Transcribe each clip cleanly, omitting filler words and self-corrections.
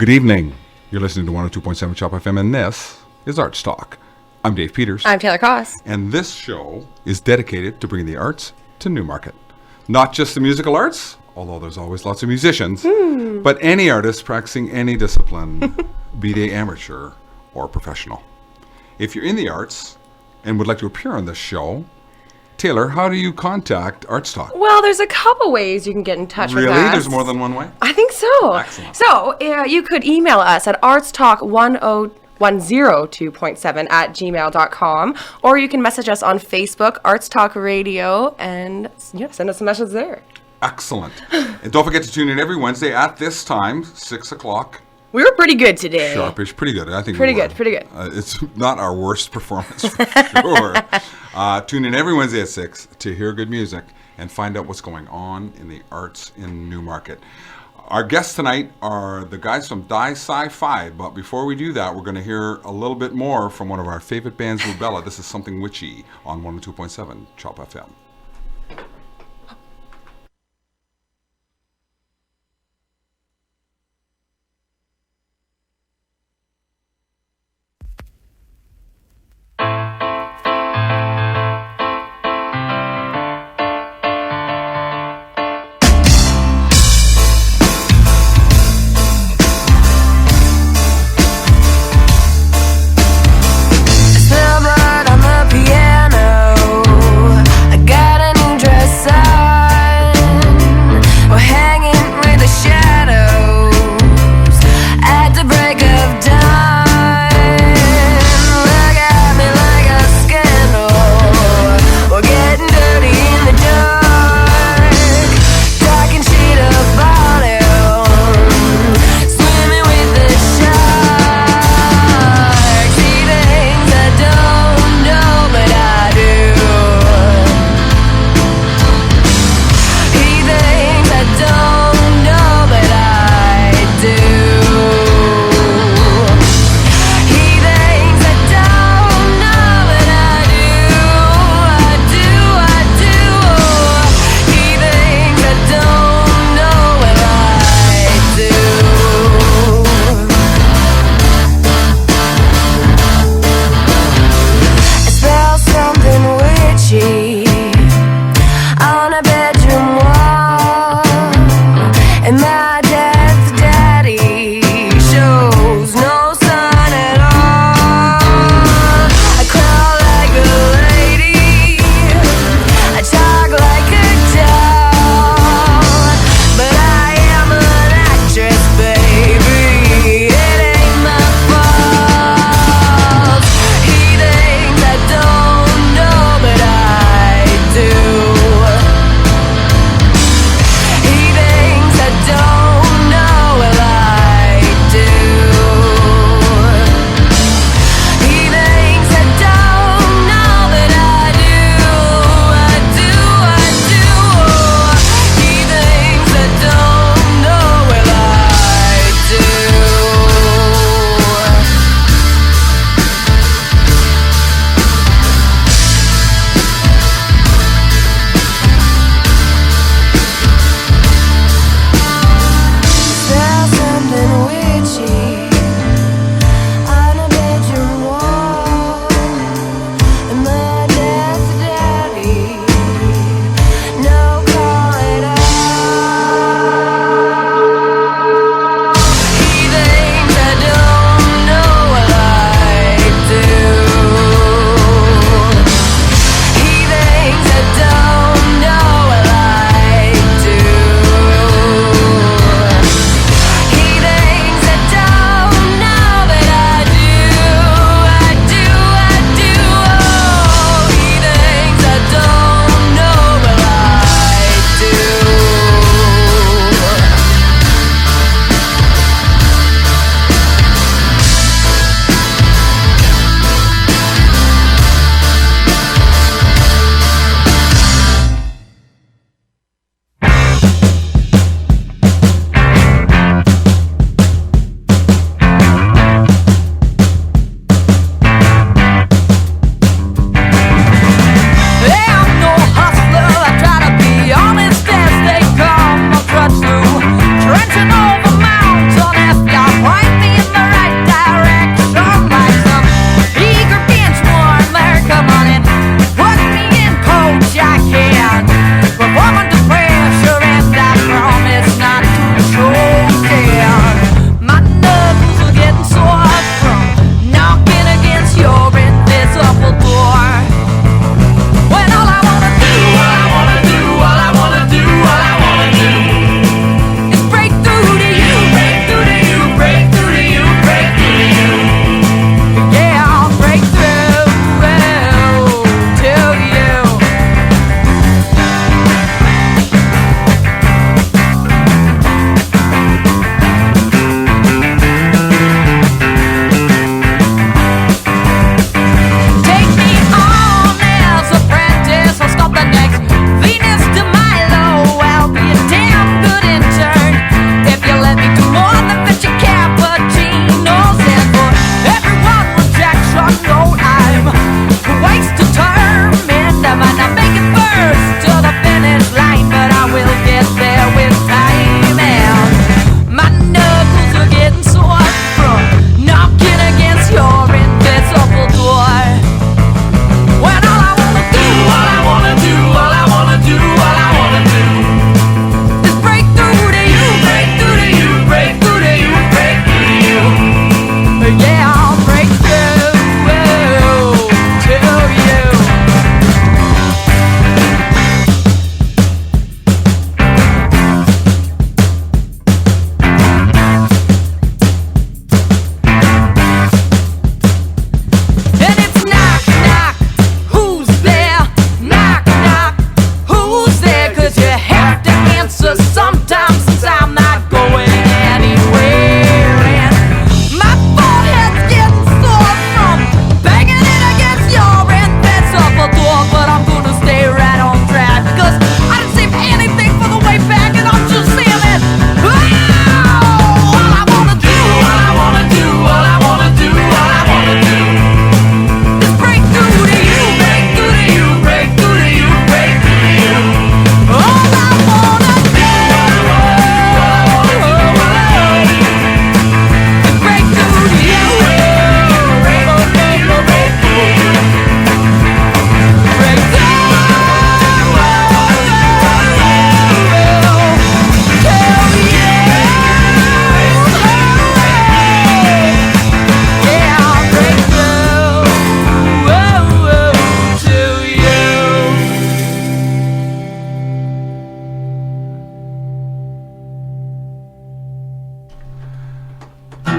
Good evening. You're listening to 102.7 Chop FM, and this is ArtsTalk. I'm Dave Peters. I'm Taylor Koss. And this show is dedicated to bringing the arts to Newmarket. Not just the musical arts, although there's always lots of musicians, but any artist practicing any discipline, be they amateur or professional. If you're in the arts and would like to appear on this show, Taylor, how do you contact ArtsTalk? Well, there's a couple ways you can get in touch with us. Really? There's more than one way? I think so. Excellent. So you could email us at artstalk102.7 or you can message us on Facebook, ArtsTalk Radio, and send us a message there. Excellent. And don't forget to tune in every Wednesday at this time, 6 o'clock. We were pretty good today. Sharpish. Pretty good. I think Pretty we were. good, pretty good. It's not our worst performance, for sure. Tune in every Wednesday at 6 to hear good music and find out what's going on in the arts in Newmarket. Our guests tonight are the guys from Die Sci Fi, but before we do that, we're going to hear a little bit more from one of our favorite bands, Rubella. This is Something Witchy on 102.7 Chop FM. Still blood on the piano. I got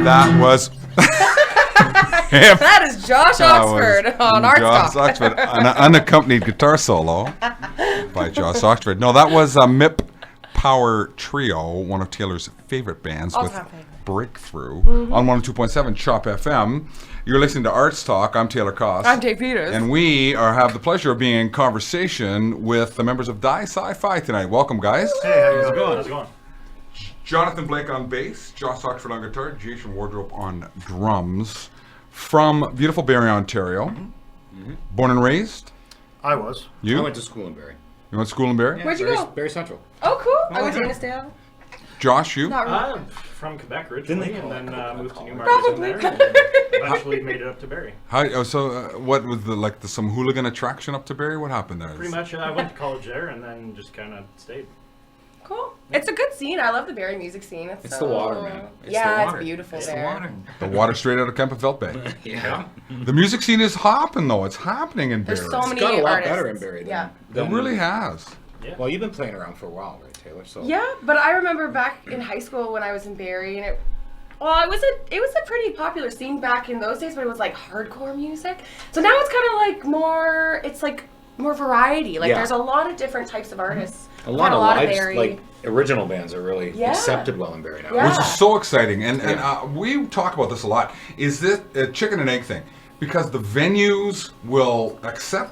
That was That is Josh Oxford on Josh ArtsTalk. Oxford, an unaccompanied guitar solo by Josh Oxford. No, that was MIP Power Trio, one of Taylor's favorite bands, with All-time favorite. Breakthrough on 102.7 Chop FM. You're listening to Arts Talk. I'm Taylor Koss. I'm Dave Peters. And we have the pleasure of being in conversation with the members of Die Sci Fi tonight. Welcome, guys. Hey, how's it going? How's it going? Jonathan Blake on bass, Josh Oxford on guitar, Jason Wardrobe on drums. From beautiful Barrie, Ontario. Born and raised? I was. You? I went to school in Barrie. You went to school in Barrie? Where'd you Barrie, go? Barrie Central. Oh, cool. I went to Innisdale. Josh, you? Not really. I'm from Quebec originally, and then moved to Newmarket Probably. and then eventually made it up to Barrie. What was some hooligan attraction up to Barrie? What happened there? Pretty much, I went to college there and then just kind of stayed. Cool. It's a good scene. I love the Barrie music scene. It's the water, man. It's yeah, the water. it's beautiful It's there. the water. The water straight out of Kempenfelt Bay. Yeah. The music scene is hopping, though. It's happening in Barrie. There's so many It's got a lot artists. better in Barrie. Yeah. It really has. Yeah. Well, you've been playing around for a while, right, Taylor? So. Yeah, but I remember back in high school when I was in Barrie, and it was a pretty popular scene back in those days, but it was like hardcore music. So now it's kind of like more variety. Like Yeah. there's a lot of different types of artists. A lot of lives, Barrie. like original bands, are really Yeah. accepted well in Barrie now. Yeah. Which is so exciting. And we talk about this a lot. Is this a chicken and egg thing? Because the venues will accept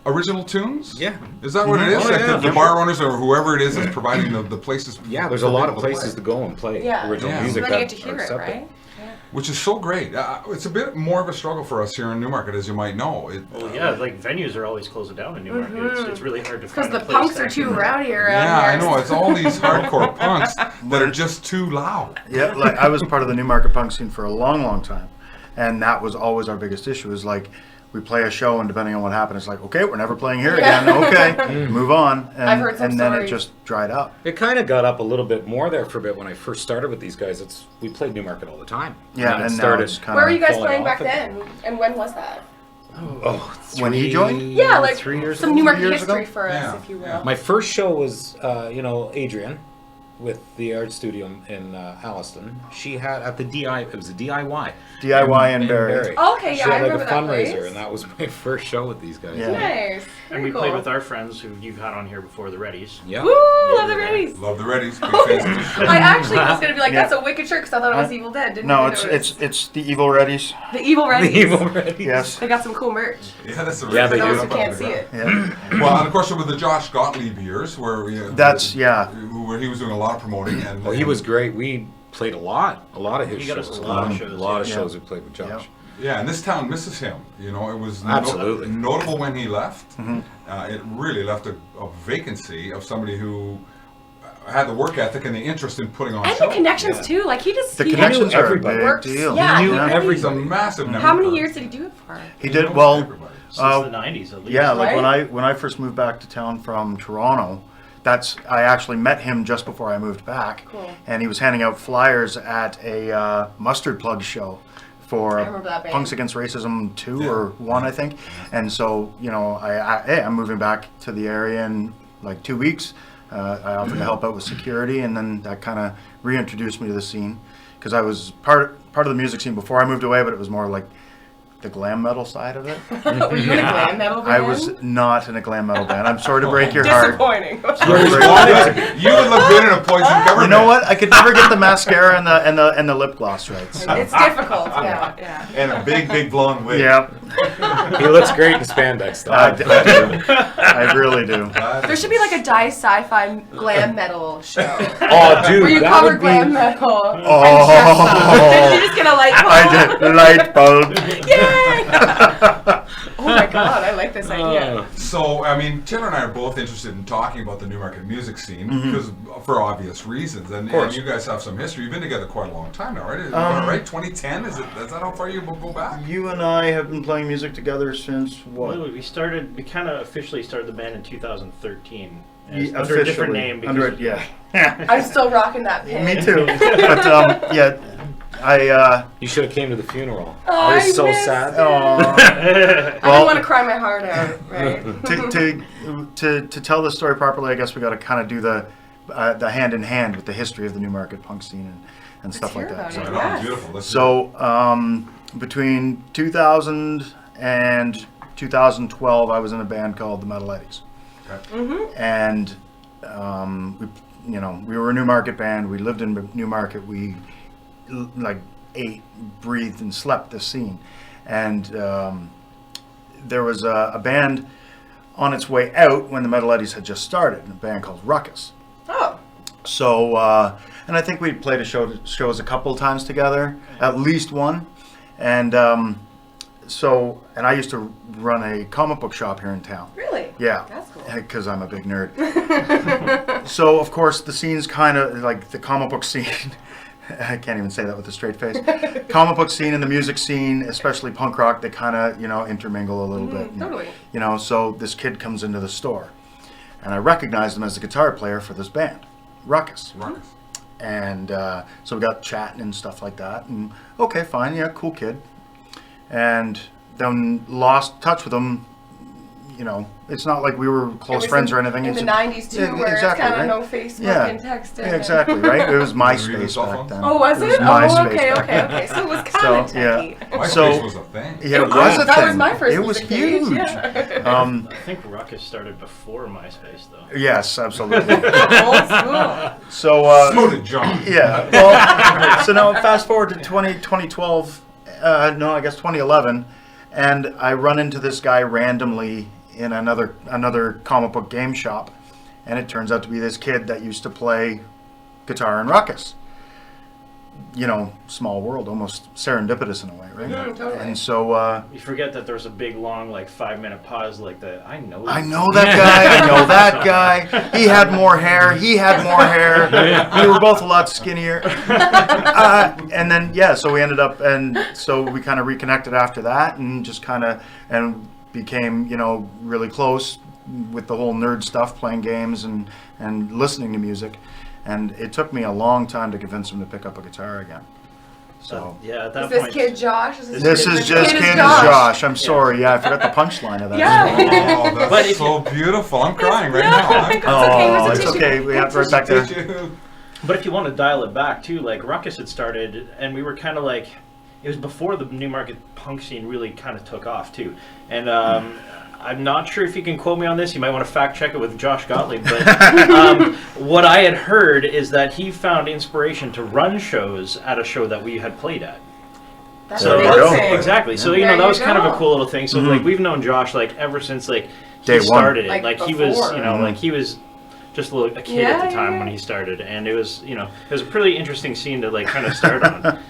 original tunes? Yeah. Is that what it is? Oh, Like yeah. the bar owners or whoever it is that's providing the places? Yeah, there's for a lot of people to places play. to go and play Yeah. original Yeah. music So then you that get to hear are it, accepted. right? Yeah. Which is so great. It's a bit more of a struggle for us here in Newmarket, as you might know. Well, yeah, like venues are always closing down in Newmarket. It's really hard to Because find the a place punks to are too actually- rowdy around Yeah, here. I know. It's all these hardcore punks that are just too loud. Yeah, like I was part of the Newmarket punk scene for a long, long time, and that was always our biggest issue. Is like we play a show, and depending on what happened, it's like, okay, we're never playing here again. Okay, move on. And, I've heard some and then it stories. just dried up. It kind of got up a little bit more there for a bit when I first started with these guys. We played Newmarket all the time. Yeah, it and now started. it's kind Where were you guys falling playing off back again. then? And when was that? Oh, When he joined? Yeah, like 3 years some ago, Newmarket 2 years history ago? for us, Yeah. if you will. My first show was, Adrian, with the art studio in Alliston. She had at the it was a DIY. DIY in Barrie. Oh, okay, She yeah, had I like remember a that fundraiser, place. and that was my first show with these guys. Yeah. Nice. And Very we cool. played with our friends who you've had on here before, the Reddies. Yeah. Woo, love the Reddies. Love the Reddies. Big fans of the show. I actually was gonna be like, Yeah. that's a wicked shirt because I thought it was Evil Dead. Didn't No, even it's know it was it's the Evil Reddies. the Evil Reddies. The evil Reddies. Yes. They got some cool merch. Yeah, that's a Yeah, For they those do. who can't see it. Yeah. Well, and of course, with the Josh Gottlieb years, where That's where he was doing a lot of promoting, and Well, he was great. We played a lot of his He got us shows. a lot of shows, A lot of yeah. shows we played with Josh. Yeah. Yeah, and this town misses him. You know, it was Absolutely. notable when he left. It really left a vacancy of somebody who had the work ethic and the interest in putting on And shows. the connections Yeah. too. Like he just The he connections are a everybody. big works. deal. Yeah, He knew how many- He's a massive network. How many years did he do it for? He did well. Since Uh, the 90s, at least. Yeah, like Right? when I first moved back to town from Toronto, I actually met him just before I moved back. Cool. And he was handing out flyers at a Mustard Plug show for I remember that band. Punks Against Racism 2 Yeah. or 1, I think. And so, you know, hey, I'm moving back to the area in like 2 weeks. I offered to help out with security, and then that kind of reintroduced me to the scene because I was part of the music scene before I moved away, but it was more like the glam metal side of it. Were you in a glam metal band? I was not in a glam metal band. I'm sorry to break your heart. disappointing. You would look good in a Poison cover You know band. what? I could never get the mascara and the lip gloss right. So. It's difficult. Yeah. And a big blonde wig. Yeah, He looks great in spandex, though. I do. I really do. There should be like a Die Sci Fi glam metal show. Oh, dude, Where you that cover would be. glam metal. Oh. And dress up. You just get a light bulb. I did light bulb. Yay! Oh my god, I like this idea. So, I mean, Taylor and I are both interested in talking about the Newmarket music scene because, for obvious reasons, and course. you guys have some history. You've been together quite a long time now, right? Right? 2010? Is that how far you go back? You and I have been playing music together since what? Well, we kind of officially started the band in 2013. Yeah, Under a different name. Because I'm still rocking that pin. Me too. But yeah, You should have came to the funeral. Oh, I was I so missed sad. I didn't want to cry my heart out, right? to tell the story properly, I guess we got to kind of do the hand in hand with the history of the Newmarket punk scene. and stuff like that. Hear So, about it. Right on, Yes. beautiful. Let's so between 2000 and 2012, I was in a band called the Metal Eddies. And we were a Newmarket band. We lived in Newmarket. We like ate, breathed, and slept this scene. And there was a band on its way out when the Metal Eddies had just started, a band called Ruckus. Oh. So, and I think we played shows a couple times together, at least one. And and I used to run a comic book shop here in town. Really? Yeah. That's cool. Because I'm a big nerd. So, of course, the scene's kind of like the comic book scene. I can't even say that with a straight face. Comic book scene and the music scene, especially punk rock, they kind of, intermingle a little bit. And, Totally. so this kid comes into the store. And I recognized him as the guitar player for this band, Ruckus. Ruckus. And so we got chatting and stuff like that. And okay, fine, yeah, cool kid. And then lost touch with him. It's not like we were close friends or anything. In the 90s too, Yeah, where exactly, it's kind right? of no Facebook and text. Yeah, exactly, right? It was Were you the MySpace cell back phone? then. Oh, was it? MySpace Okay. back then. So it was kind of techy. MySpace was a thing. Yeah, it was a thing. That was my first It was music page, huge. yeah. I think Ruckus started before MySpace, though. Yes, absolutely. Old school. So, Did John. yeah. Well, so now fast forward to 2012, I guess 2011, and I run into this guy randomly in another comic book game shop, and it turns out to be this kid that used to play guitar in Ruckus. Small world, almost serendipitous in a way, right? Totally. And so You forget that there's a big, long, 5-minute pause like that. I know I know that guy. I know that guy. He had more hair. He had more hair. We were both a lot skinnier. And then so we ended up, and so we kind of reconnected after that, and just and became really close with the whole nerd stuff, playing games and listening to music. And it took me a long time to convince him to pick up a guitar again. So yeah, at that Is this point. kid Josh? this is just kid Josh. I'm sorry. Yeah, I forgot the punchline of that. Yeah. Oh, that's But if so beautiful. I'm crying right Yeah. now. I'm crying. Oh, Where's it's the tissue? okay. We have right back there. Tissue. But if you want to dial it back too, Ruckus had started, and we were kind of it was before the Newmarket punk scene really kind of took off too. And I'm not sure if you can quote me on this. You might want to fact check it with Josh Gottlieb. But what I had heard is that he found inspiration to run shows at a show that we had played at. That's There you go. amazing. Exactly. So There that you was kind of a go. cool little thing. So we've known Josh ever since Day he one. started it. Like He was before. he was just a kid at the time when he started, and it was it was a pretty interesting scene to kind of start on.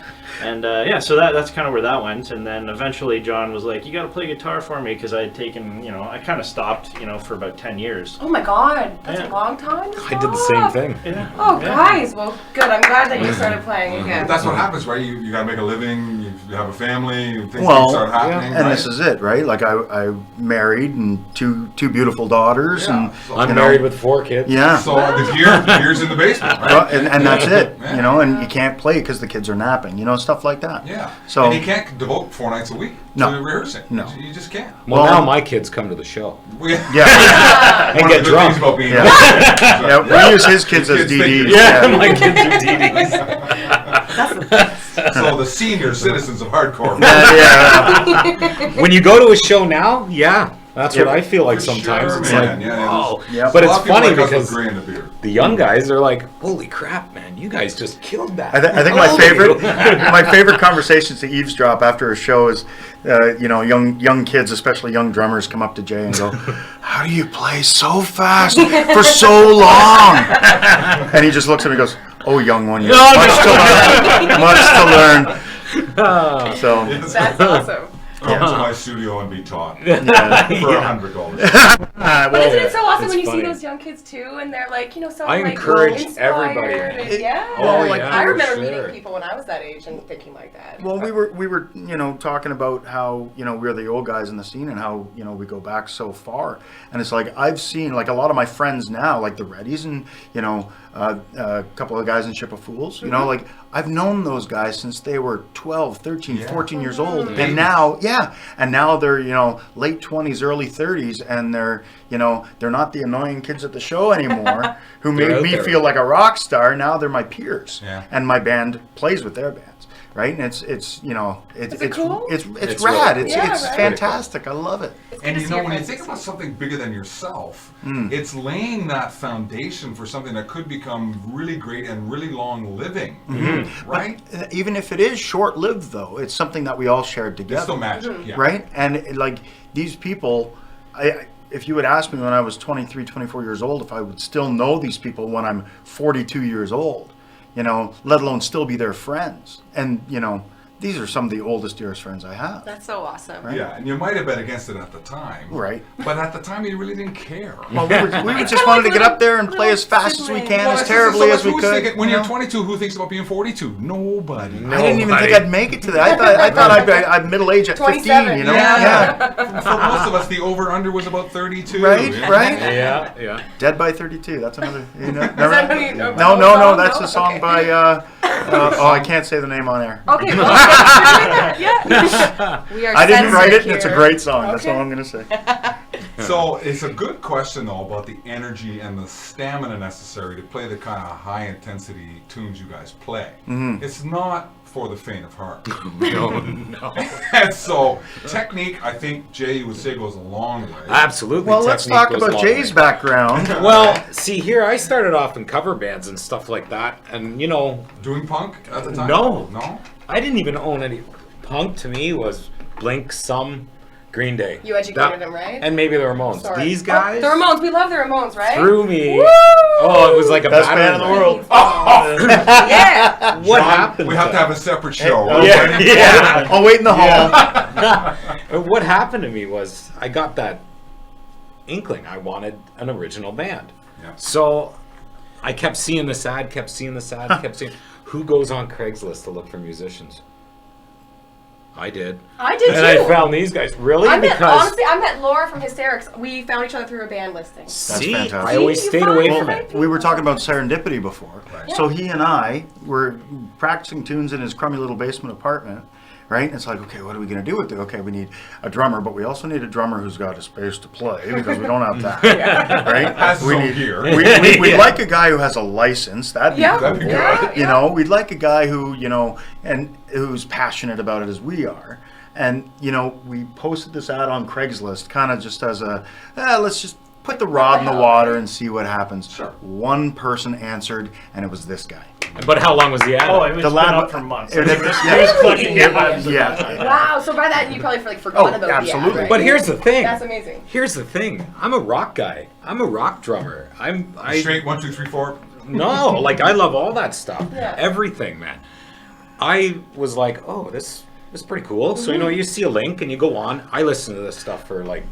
And so that's kind of where that went. And then eventually John was like, "You got to play guitar for me," because I had taken I kind of stopped for about 10 years. Oh my God, that's Yeah. a long time. to I did the same stop. thing. Yeah. Oh, Yeah. guys. Well, good. I'm glad that you started playing again. That's what happens, right? You got to make a living. You have a family. Things Well, start happening. and right? this is it, right? Like I married and two beautiful daughters, Yeah. and So- I'm married with 4 kids. yeah. So the gear's in the basement, right? Well, and that's it, Yeah. and you can't play because the kids are napping, stuff like that. Yeah. So and you can't devote 4 nights a week No. to rehearsing. No. You just can't. Well, Well, now my kids come to the show. We, yeah, And one get of the good drunk. things about being Yeah. yeah. We use his kids as Kids think DDs. you're- Yeah. my kids are DDs. so the senior citizens of hardcore. Yeah. When you go to a show now, that's Yep. what I feel like For sometimes. sure, It's man. like, Yeah, wow. Yep. But A it's lot of people funny like us with because gray in the beard. the young guys are like, "Holy crap, man! You guys just killed that." I think my favorite conversations to eavesdrop after a show is, young kids, especially young drummers, come up to Jay and go, "How do you play so fast for so long?" And he just looks at me and goes, "Oh, young one, you have much to learn." So That's awesome. Come to my studio and be taught for $100. But isn't it so awesome it's when you funny. see those young kids too, and they're so I like encourage inspired everybody. and- yeah. Oh, like, yeah, I for remember sure. meeting people when I was that age and thinking like that. Well, we were talking about how we're the old guys in the scene and how we go back so far, and it's like I've seen like a lot of my friends now, like the Reddies and a couple of guys in Ship of Fools, like I've known those guys since they were 12, 13, 14 years old, and now yeah. And now they're, late 20s, early 30s, and they're not the annoying kids at the show anymore who They're made out me there. feel like a rock star. Now they're my peers. Yeah. And my band plays with their bands. Right, and it's Is it cool? It's It's rad. really It's cool. it's Yeah, right. fantastic. I love it. And to see your when you friends think about succeed. something bigger than yourself, it's laying that foundation for something that could become really great and really long living, right? Even if it is short lived, though, it's something that we all shared together. It's still magic, yeah. Right? And like these people, if you would ask me when I was 23, 24 years old, if I would still know these people when I'm 42 years old, let alone still be their friends. And, these are some of the oldest, dearest friends I have. That's so awesome. Right. Yeah, and you might have been against it at the time. Right. But at the time, you really didn't care. Well, we It's just kinda wanted to like get up there and play little as fast as we sibling. can, Well, as it's just terribly so as we who's could. thinking- when you're 22, who thinks about being 42? Nobody. I didn't even think Nobody. I'd make it to that. I thought I'd middle age at 27, 15, Yeah. For most of us, the over-under was about 32. Right, yeah. right. Yeah. Dead by 32. That's another. Never, that what you- no, no, no, no, that's no? a song Okay. by. I can't say the name on air. Okay, well, yeah. We are I didn't write it, censored and it's a here. great song. That's Okay. all I'm gonna say. So it's a good question, though, about the energy and the stamina necessary to play the kind of high-intensity tunes you guys play. It's not for the faint of heart. No. And so technique, I think Jay would say, goes a long way. Absolutely. Well, let's technique talk goes about a long Jay's way. background. Well, see here, I started off in cover bands and stuff like that, and Doing punk at the time? No. No? I didn't even own any. Punk to me was Blink, some Green Day. You educated them, right? And maybe the Ramones. Sorry. These guys Oh, the Ramones. We love the Ramones, right? threw me. Woo! Oh, it was like a Best battering band in the ram. world. Yeah. What John, happened? we have to have a separate show. Oh, Yeah. I'll wait in the hall. What happened to me was I got that inkling. I wanted an original band. Yeah. So I kept seeing this ad, kept seeing who goes on Craigslist to look for musicians. I did. I did And too. I found these guys. Really? I met, Because honestly, I met Laura from Hysterics. We found each other through a band listing. see, fantastic. I always You stayed find away the from right it. people. We were talking about serendipity before. Right. So he and I were practicing tunes in his crummy little basement apartment, right? And it's like, okay, what are we going to do with it? Okay, we need a drummer, but we also need a drummer who's got a space to play because we don't have that, right? Has we some need gear. we'd Yeah. like a guy who has a license. That'd be Yeah, cool. That'd be yeah, You know, we'd like a guy who, and who's passionate about it as we are. And, we posted this ad on Craigslist kind of just as let's just put the rod in the water and see what happens. Sure. One person answered, and it was this guy. But how long was the ad? Oh, it was The been lab- up for months. it- He was yeah. collecting Yeah. vibes. Yeah. Wow. So by that, you probably forgotten Oh, about absolutely. the ad, right? But here's the thing. That's amazing. Here's the thing. I'm a rock guy. I'm a rock drummer. I Straight 1, 2, 3, 4. no, like I love all that stuff. Yeah. Everything, man. I was like, oh, this is pretty cool. So you see a link and you go on. I listen to this stuff for like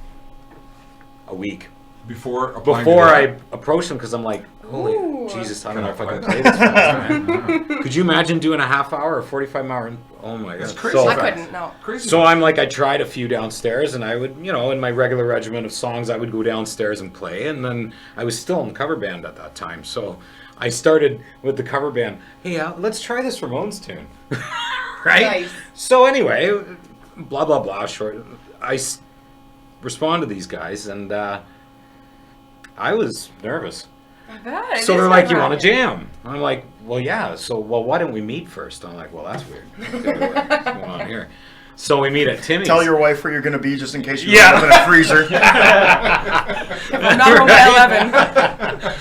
a week Before applying before to I that. approach them because I'm like, holy Ooh. Jesus, I don't know if I Can I can play play this fast, man. Could you imagine doing a half hour or 45 hour? Oh my god, It's crazy. I fast. couldn't. No. Crazy. So I'm like, I tried a few downstairs, and I would, in my regular regimen of songs, I would go downstairs and play, and then I was still in the cover band at that time. So I started with the cover band. Hey, let's try this Ramones tune, right? Nice. So anyway, blah blah blah. Respond to these guys, and I was nervous. I bet. It So is they're like, "You want to nerve-wracking. jam?" I'm like, "Well, yeah." So, why don't we meet first? I'm like, "Well, that's weird. Okay, what's going on here?" So we meet at Timmy's. Tell your wife where you're going to be just in case you Yeah. live in a freezer. I'm not home by 11.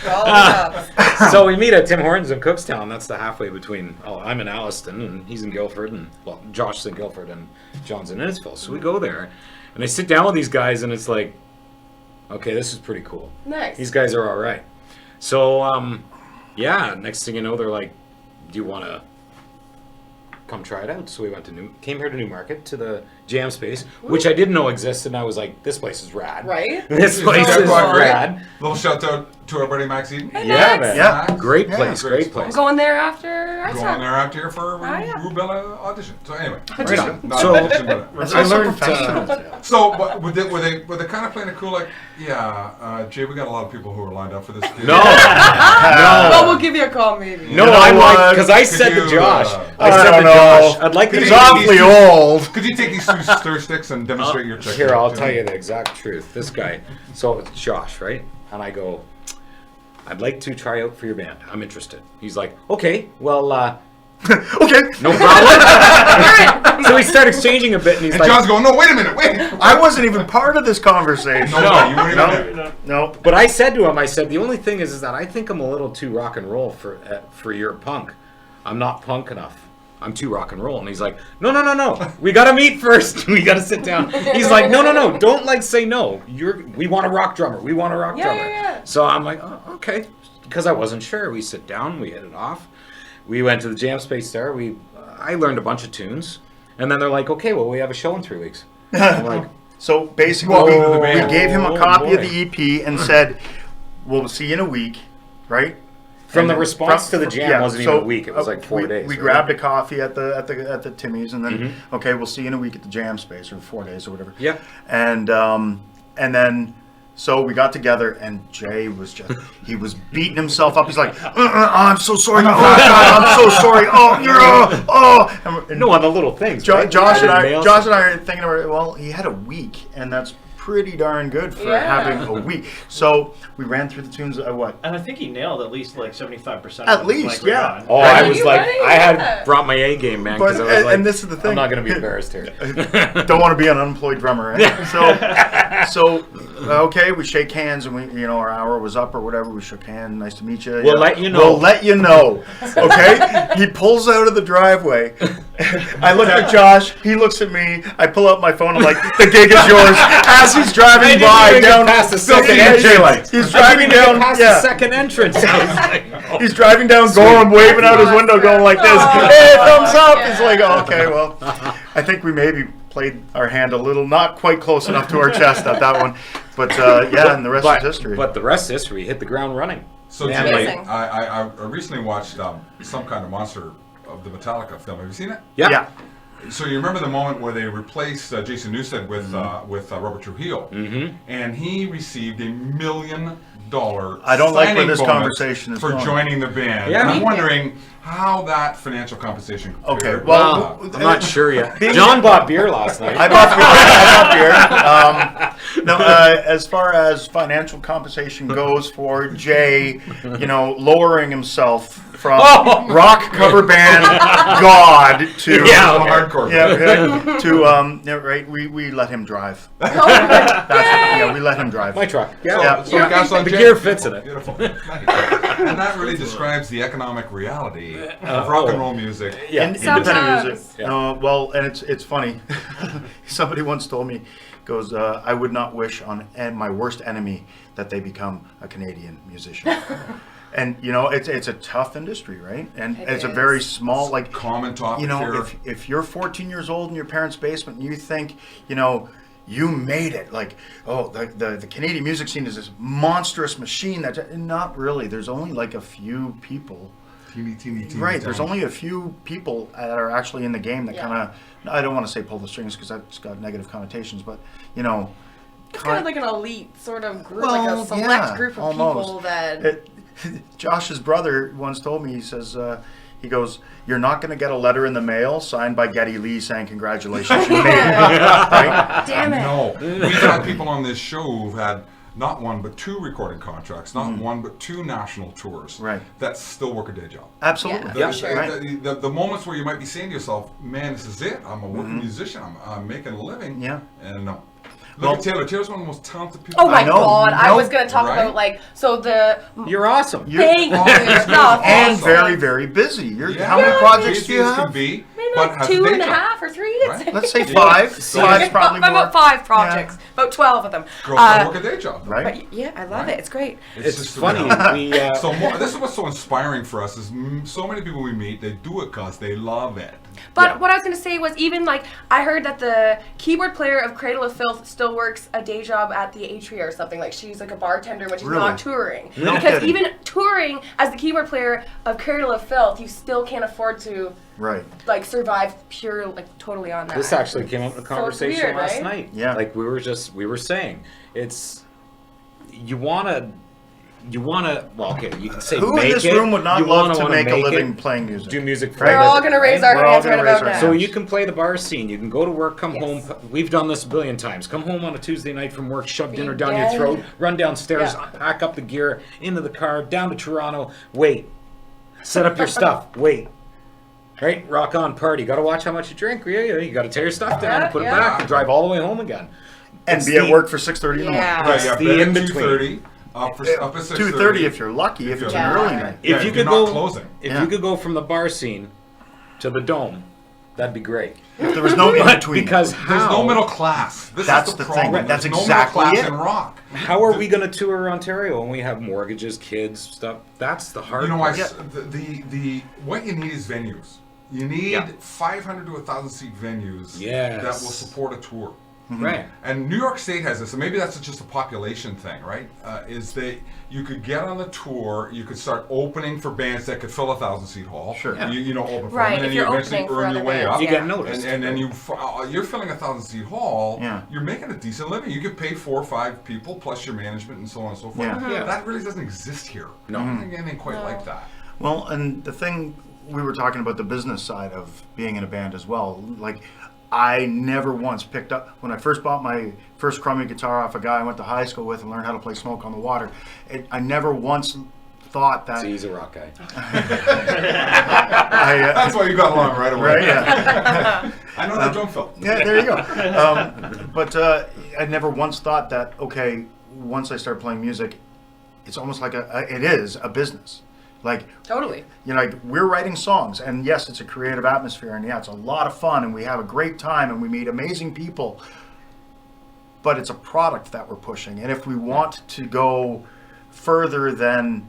All up. So we meet at Tim Hortons in Cookstown. That's the halfway between. Oh, I'm in Alliston, and he's in Guildford, and Josh's in Guildford, and John's in Innisfil. So we go there, and I sit down with these guys, and it's like, okay, this is pretty cool. Nice. These guys are all right. So, yeah, next thing you know, they're like, do you want to come try it out? So we came here to Newmarket to the jam space, which I didn't know existed, and I was like, this place is rad. Right? This place That's is quite great. rad. Little shout out to our buddy Max Eden. Hey, Yeah, Max. man. Yeah. Great Yeah. place, great place. Going there after Going ArtsTalk. there out here for a yeah. Rubella audition. So anyway, Right on. not So- audition, but That's I also learned, professional. so but were they kind of playing it cool? Like, yeah, Jay, we got a lot of people who are lined up for this. Gig. No, Well, no, we'll give you a call maybe. no. You know I'm like, what? because I Could said to you, Josh, I I said don't to know. Josh, I'd like to Could He's do you- awfully old. Could you take these 3 two stir sticks and demonstrate your trick? Here, I'll tell you the exact truth. This guy, so it's Josh, right? And I go, I'd like to try out for your band. I'm interested. He's like, okay, well, Okay. no problem. So we start exchanging a bit, and he's And like, John's going, no, wait a minute, wait. I wasn't even part of this conversation. No, you weren't even there. No. but I said to him, I said, the only thing is that I think I'm a little too rock and roll for your punk. I'm not punk enough. I'm too rock and roll. And he's like, no. We got to meet first. We got to sit down. He's like, no. Don't like say no. We want a rock drummer. We want a rock drummer. Yeah. So I'm like, oh, okay. Because I wasn't sure. We sit down. We hit it off. We went to the jam space there. I learned a bunch of tunes. And then they're like, okay, well, we have a show in 3 weeks. I'm like, So basically, Welcome to the we band. gave him a Oh, copy of boy. the EP and said, "We'll see you in a week," right? from And the then response to the jam yeah, wasn't so, even a week. It was like 4 days. We right? grabbed a coffee at the Timmy's, and then okay, we'll see you in a week at the jam space, or 4 days or whatever. Yeah. And then. So we got together, and Jay was he was beating himself up. He's like, I'm so sorry. Oh, God, I'm so sorry. Oh, you're, And No, on the little things. right? Josh and Mail I are thinking about it. Well, he had a week, and that's pretty darn good for Yeah. having a week. So we ran through the tunes. What? And I think he nailed at least like 75%. At of them, least, like, yeah. right on. Oh, Are I was you like, ready? I had Yeah. brought my A game, man, because I was And like, this is the thing. I'm not going to be embarrassed here. Don't want to be an unemployed drummer, right? So okay, we shake hands, and we, our hour was up or whatever. We shook hands. Nice to meet you. We'll let you know. We'll let you know. Okay. He pulls out of the driveway. I look at Josh. He looks at me. I pull out my phone. I'm like, the gig is yours. As he's driving by down past the Phil second Kennedy, entrance. he's I driving didn't even down. get past the second entrance. I was like, oh. He's driving down Gorham, waving out his window, going like this. Aw. Hey, thumbs up! Yeah. It's like, oh, okay, well, I think we maybe played our hand a little, not quite close enough to our chest at that one, but yeah, and the rest is history. But the rest is history. Hit the ground running. So Man, Jimmy, Amazing. I recently watched Some Kind of Monster of the Metallica film. Have you seen it? yeah. So you remember the moment where they replaced Jason Newsted with Robert Trujillo, and he received $1 million. I don't like where signing this bonus conversation is for going. joining the band. Yeah. And I'm wondering how that financial compensation. Okay, compared well, with, I'm not sure yet. John bought beer last night. I bought beer. No, as far as financial compensation goes for Jay, lowering himself from rock cover band god to Yeah, okay. hardcore. to right. We let him drive. Oh my We let him drive. My truck. So, Yeah. so Gaston The Jay- gear fits in it. Beautiful. Nice. And that really describes the economic reality of rock and roll music. Yeah. Independent Sometimes. music. Yeah. Well, and it's funny. Somebody once told me, goes, I would not wish on my worst enemy that they become a Canadian musician. And it's a tough industry, right? And It it's a is. very small, like, Common topic here. if you're 14 years old in your parents' basement and you think, you made it, like, oh, the Canadian music scene is this monstrous machine that not really. There's only like a few people. Teeny. Right, there's tiny. only a few people that are actually in the game that Yeah. kind of, I don't want to say pull the strings because that's got negative connotations, but It's kind of like an elite sort of group, Well, like a select yeah, group of almost. people that. Josh's brother once told me, he says, he goes, you're not going to get a letter in the mail signed by Geddy Lee saying congratulations, you made it. Right? Damn it. No, we've had people on this show who've had not one but 2 recording contracts, not one but 2 national tours. Right. That still work a day job. Absolutely. Yeah, The, sure. Right. the moments where you might be saying to yourself, "Man, this is it. I'm a working musician. I'm making a living." Yeah. And no. Look Well- at Taylor. Taylor's one of the most talented people. Oh my I know. god! I No, was gonna talk right? about You're awesome. thank you. Awesome. No, And Awesome. very, very busy. Yeah. How many projects do you Busy as can have? be, maybe but like has a 2 day and a job. half or 3. Right. Let's say 5. Five's probably more. About 5 projects. About 12 of them. Girls can work a day job. Right. But yeah, I love it. It's great. It's just funny. We So this is what's so inspiring for us is so many people we meet, they do it because they love it. But Yeah. what I was going to say was even like I heard that the keyboard player of Cradle of Filth still works a day job at the Atria or something. Like she's like a bartender when she's Really? not touring. No Because kidding. even touring as the keyboard player of Cradle of Filth, you still can't afford to Right. like survive pure like totally on that. This actually came up in a conversation weird, last right? night. Yeah. Like we were saying, it's you want to. you want to, well, okay, you can say Who make in this it. room would not You love wanna to wanna make a it, living playing music? do music for Right. a We're all living, gonna raise right? our We're all hands gonna right raise about our now. So you can play the bar scene. You can go to work, come Yes. home. We've done this a billion times. Come home on a Tuesday night from work, shove dinner down Yeah. your throat, run downstairs, Yeah. pack up the gear, into the car, down to Toronto, wait. Set up your stuff, wait. Right? Rock on, party. Got to watch how much you drink. Yeah, you got to tear your stuff down, Yeah, put it yeah. back, and drive all the way home again. And It's be at the- work for 6:30 in the morning. Yeah. Right, yeah, the bed at in-between. 2:30, up at 6:30. 2:30 if you're lucky, if it's an Yeah. early night. Yeah, If you if you're could not go, closing. if Yeah. you could go from the bar scene to the dome, that'd be great. If there was no in between. Because There's how? no middle class. This That's is the the thing. problem. Right, that's There's no exactly middle class it. in rock. How are we going to tour Ontario when we have mortgages, kids, stuff? That's the hard You know, part. the what you need is venues. You need Yeah. 500 to 1,000 seat venues Yes. that will support a tour. Right. And New York State has this, and maybe that's just a population thing, right? Is that you could get on the tour, you could start opening for bands that could fill a 1,000-seat hall. Sure. Yeah. You know, open for Right, them, and then if you you're eventually opening for earn your other way bands, up. You yeah. get noticed. And then you're filling a 1,000-seat hall. Yeah. You're making a decent living. You could pay 4 or 5 people plus your management and so on and so forth. Yeah. Yeah. That really doesn't exist here. No. Anything quite No. like that. Well, and the thing, we were talking about the business side of being in a band as well. Like, I never once picked up, when I first bought my first crummy guitar off a guy I went to high school with and learned how to play Smoke on the Water, I never once thought that. See, he's a rock guy. That's why you got along right away. Right, yeah. I know that drum fill. Yeah, there you go. But I never once thought that, okay, once I start playing music, it's almost like it is a business. Like, Totally. you know, like we're writing songs, and yes, it's a creative atmosphere, and yeah, it's a lot of fun, and we have a great time, and we meet amazing people. But it's a product that we're pushing, and if we want to go further than,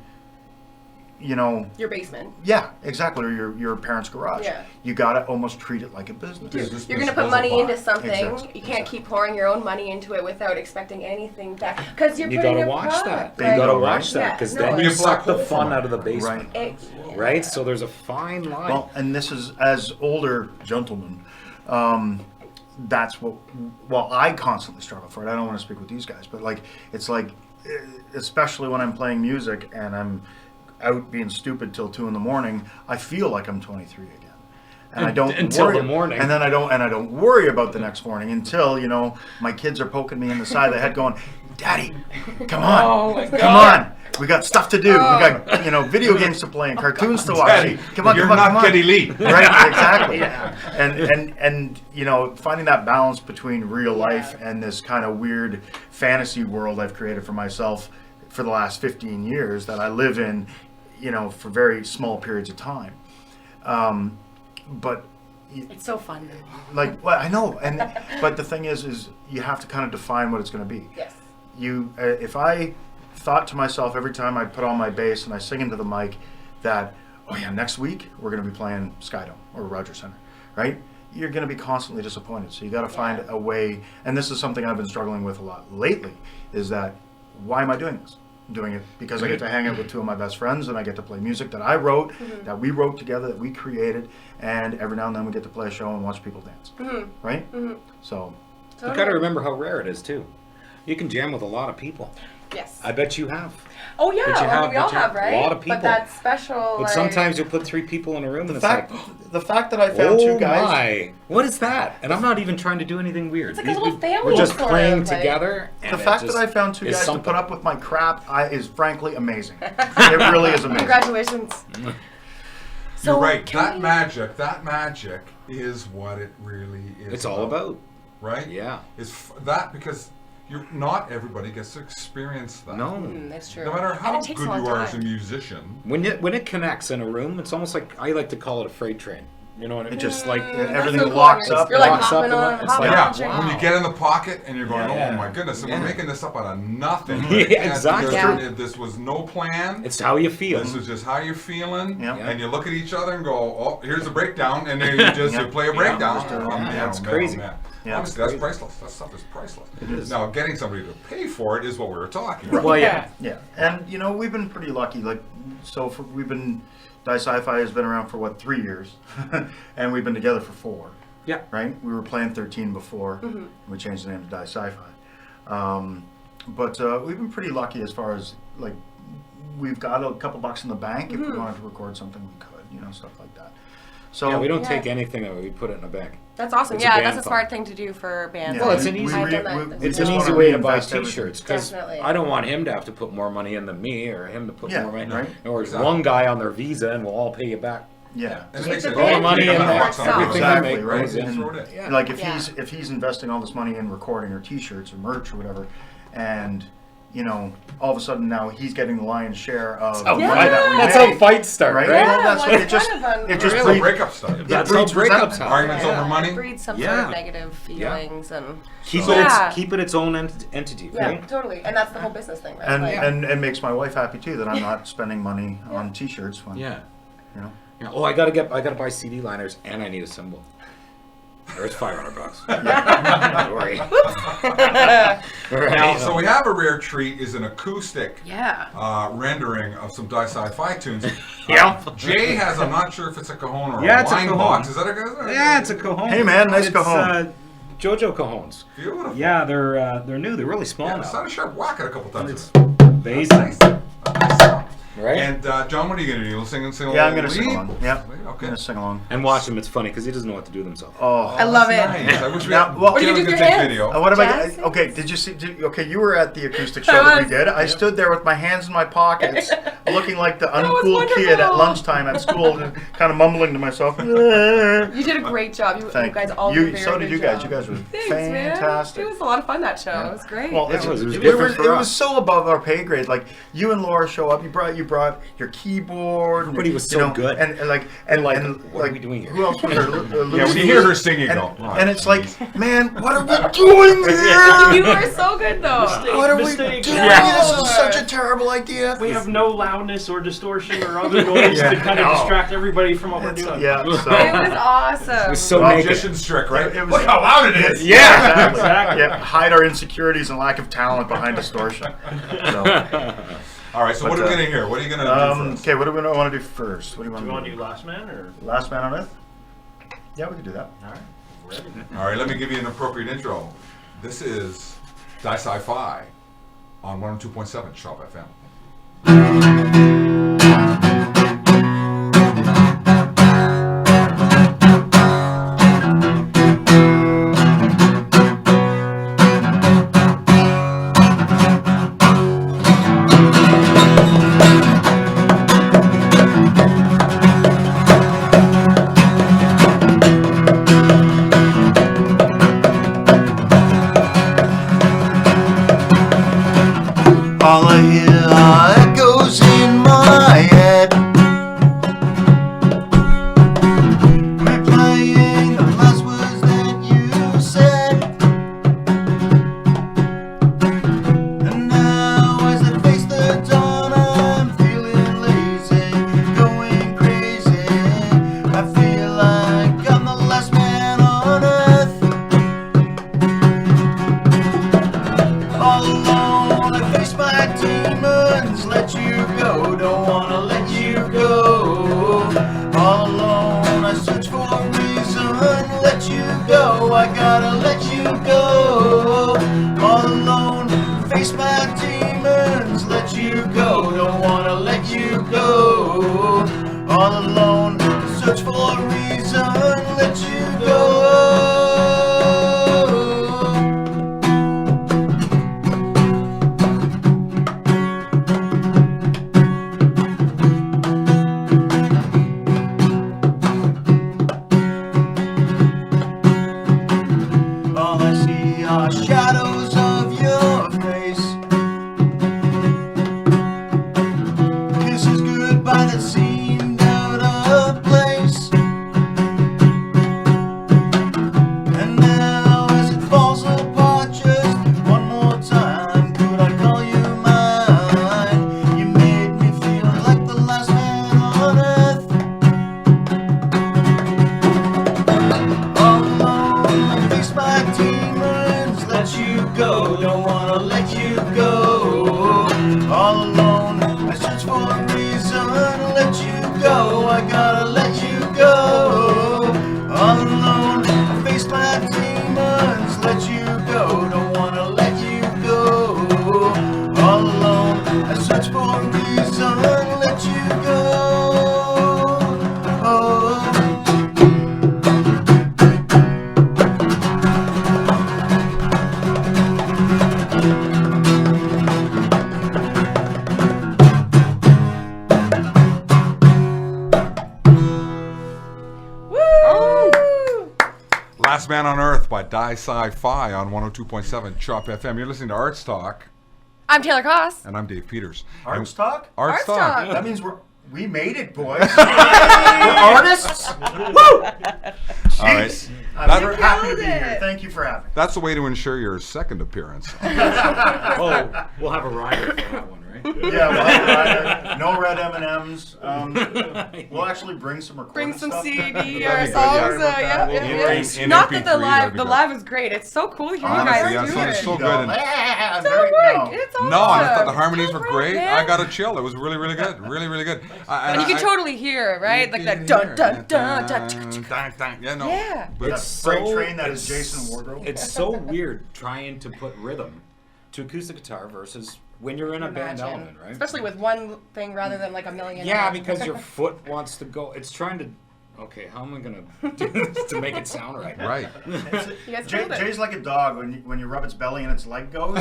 you know, Your basement. yeah, exactly, or your parents' garage, Yeah. you gotta almost treat it like a business. You're going to put money into something. Exactly. You can't keep pouring your own money into it without expecting anything back. Because you're You putting gotta a watch product, that. Right. You gotta Right. watch that Yeah, because no, then Be you a black suck the hole fun for out of the Right. basement. Right? So there's a fine line. Well, and this is, as older gentlemen, that's what, well, I constantly struggle for it. I don't want to speak with these guys, but like, it's like, especially when I'm playing music and I'm out being stupid till 2 a.m, I feel like I'm 23 again. And I don't Until worry, the morning. and then I don't worry about the next morning until, you know, my kids are poking me in the side of the head going, Daddy, come on, Oh my come on. We got stuff to do. We got, you know, video games to play and cartoons to watch. Daddy, Come on, you're come on, not come on. Geddy Lee. Right, exactly. And you know, finding that balance between real life and this kind of weird fantasy world I've created for myself for the last 15 years that I live in, you know, for very small periods of time. But It's so fun. like, well, I know, but the thing is you have to kind of define what it's going to be. Yes. You, if I thought to myself every time I put on my bass and I sing into the mic that, oh yeah, next week we're going to be playing Skydome or Rogers Center, right? You're going to be constantly disappointed. So you got to find a way, and this is something I've been struggling with a lot lately, is that why am I doing this? I'm doing it because I get to hang out with 2 of my best friends and I get to play music that I wrote, that we wrote together, that we created, and every now and then we get to play a show and watch people dance, right? So You gotta remember how rare it is too. You can jam with a lot of people. Yes. I bet you have. Oh yeah, But you well, have- we all but you- have, right? a lot of people. But that's special. But like, sometimes you'll put 3 people in a room and it's like, the fact that I found 2 guys. my, what is that? And I'm not even trying to do anything weird. It's like a little family We're just sort playing of, like- together. And The it fact just that I found 2 is guys something. to put up with my crap is frankly amazing. It really is amazing. Congratulations. You're right. can That magic is what it really is. It's all about. right? Yeah. Is that because not everybody gets to experience that. No. That's true. No matter And how it takes good a long you are as a time. musician, When it connects in a room, it's almost like, I like to call it a freight train. You know what I mean? It just like everything That's so cool. locks up. You're like locks up hopping and on, it's hopping like, on yeah, a train. when you get in the pocket and you're going, Yeah. oh my goodness, and Yeah. we're making this up out of nothing. Yeah, exactly. Yeah. This was no plan. it's how you feel. This is just how you're feeling, Yeah. and you look at each other and go, "Oh, here's a breakdown," and then you just Yeah. you play a Yeah. breakdown. Yeah, Man, that's oh, man, crazy. oh, man. Yeah. Honestly, that's priceless. That stuff is priceless. It is. Now, getting somebody to pay for it is what we were talking about. Well, yeah. Yeah, and you know we've been pretty lucky. Like, we've been Die Sci Fi has been around for what 3 years, and we've been together for 4. Yeah. Right. We were playing 13 before. We changed the name to Die Sci Fi. But we've been pretty lucky as far as like we've got a couple bucks in the bank. If we wanted to record something, we could, you know, stuff like that. So Yeah, we don't take anything of it. We put it in a bank. That's awesome. It's a yeah, band that's a fund. smart thing to do for bands. Yeah, Well, it's an we- easy- we- I've done that. we- That's we It's just an wanna easy way to buy reinvest everything. T-shirts because Definitely. I don't want him to have to put more money in than me, or him to put Yeah, more money. right. Or Exactly. one guy on their visa, and we'll all pay you back. Yeah. And It's makes a it band All the money fund in for there. itself. Everything Exactly, we make right? goes in. And- Throw it in. Yeah. Like if Yeah. he's investing all this money in recording or T-shirts or merch or whatever, and you know, all of a sudden now he's getting the lion's share of the money that we That's make, how fights start, right? right? Well, that's like, what it's it just kind of fun. it just Real breeds, breakup stuff. That's it how breeds breakups resentment. happen. Arguments over It money. breeds some sort Yeah. of negative feelings and Keep Yeah. it its own entity, yeah, right? totally. And that's the whole business thing, right? And, Like, and makes my wife happy too that I'm not spending money on T-shirts when Yeah. you know. Yeah. Oh, I gotta buy CD liners, and I need a cymbal. There's $500. Don't worry. Now, so we have a rare treat is an acoustic yeah. rendering of some Die Sci Fi tunes. Yeah. Jay has, I'm not sure if it's a cajon or Yeah, a it's a wine cajon. box. Is that a Yeah, it's a cajon. Hey, man, nice It's, cajon. Jojo cajones. Beautiful. Yeah, they're new. They're really small Yeah, now. it's not a sharp whack it a couple times. It's Nice. bass. Nice sound. Right? And John, what are you gonna do? You'll sing along? Yeah, I'm gonna sing lead? along. Yeah, I'm Okay. gonna sing along. And watch him. It's funny because he doesn't know what to do with himself. Oh, I love it. Nice. I wish we Now, had well- What do you Jim do could with your take hands? video. what am I? Jazz Okay, did you see? Okay, you were at the acoustic show that we did. I stood there with my hands in my pockets, looking like the was uncool kid at wonderful. lunchtime at school, kind of mumbling to myself. You did a great job. You Thank guys all you. did a very So did good you guys. job. You guys were Thanks, fantastic. Man. It was a lot of fun, that show. It was great. Well, It was it different for it us. was so above our pay grade. Like you and Laura show up. You brought your keyboard. Everybody was you so know, good. And What are we doing here? Who else was there? Yeah, when you hear her sing, you and, go. "Oh, and it's like, geez." man, what are we doing here? You were so good, though. What are we Mistake. doing? Yeah. This is such a terrible idea. We have no loudness or distortion or other noise Yeah. to kind of No. distract everybody from what we're It's- doing. yeah. It So. was awesome. It was so Well, naked. Magician's trick, right? It was- Look how loud it is. Yeah. Exactly. Yeah, hide our insecurities and lack of talent behind distortion. So, All right, so what are we gonna hear? What are you gonna do first? okay, what do we want to do first? What do you Do want you want to to do? do Last Man or? Last Man on Earth? Yeah, we can do that. All right. Ready. All right, let me give you an appropriate intro. This is Die Sci Fi on 102.7 Shop FM. All I hear echoes in my head, replaying the last words that you said. And now as I face the dawn, I'm feeling lazy, going crazy. I feel like I'm the last man on earth. All alone, I face my demons, let you go, don't wanna let you go. All alone, I search for a reason, let you go, I gotta let you go. All alone, face my demons, let you go, don't wanna let you go. All alone, search for a reason, let you go. All I see are shadows of your face. Die Sci Fi on 102.7 Chop FM. You're listening to Arts Talk, I'm Taylor Koss. and I'm Dave Peters. Arts Talk? Arts Arts Talk. Talk. That means we made it, boys. We're artists. Woo! All right. Jeez. That- I'm happy to be Nailed here. it. Thank you for having me. That's the way to ensure your second appearance. Oh, we'll have a rider for that one, right? Yeah, we'll have a rider. No red M&Ms. We'll actually bring some recording Bring some stuff. CD That'd be or good, songs. yeah. Yeah. In Not MP3, that the that'd be the good. live is great. It's so cool to hear Honestly, you yeah, guys it do sounded it. so good. And, So Very, good. It's awesome. no, and I thought the harmonies It's were so great. good. I got a chill. It was really, really good. Really, really good. And you can totally hear it, right? Like that dun dun dun dun. Yeah, no. Yeah. But It's freight train that is it's- Jason Wardrobe. It's so weird trying to put rhythm to acoustic guitar versus when you're in a band Imagine. element, right? Especially with one thing rather than like a million. Yeah, because your foot wants to go. It's trying to. Okay, how am I gonna do this to make it sound right? right. You guys killed it. Jay's like a dog when you rub its belly and its leg goes.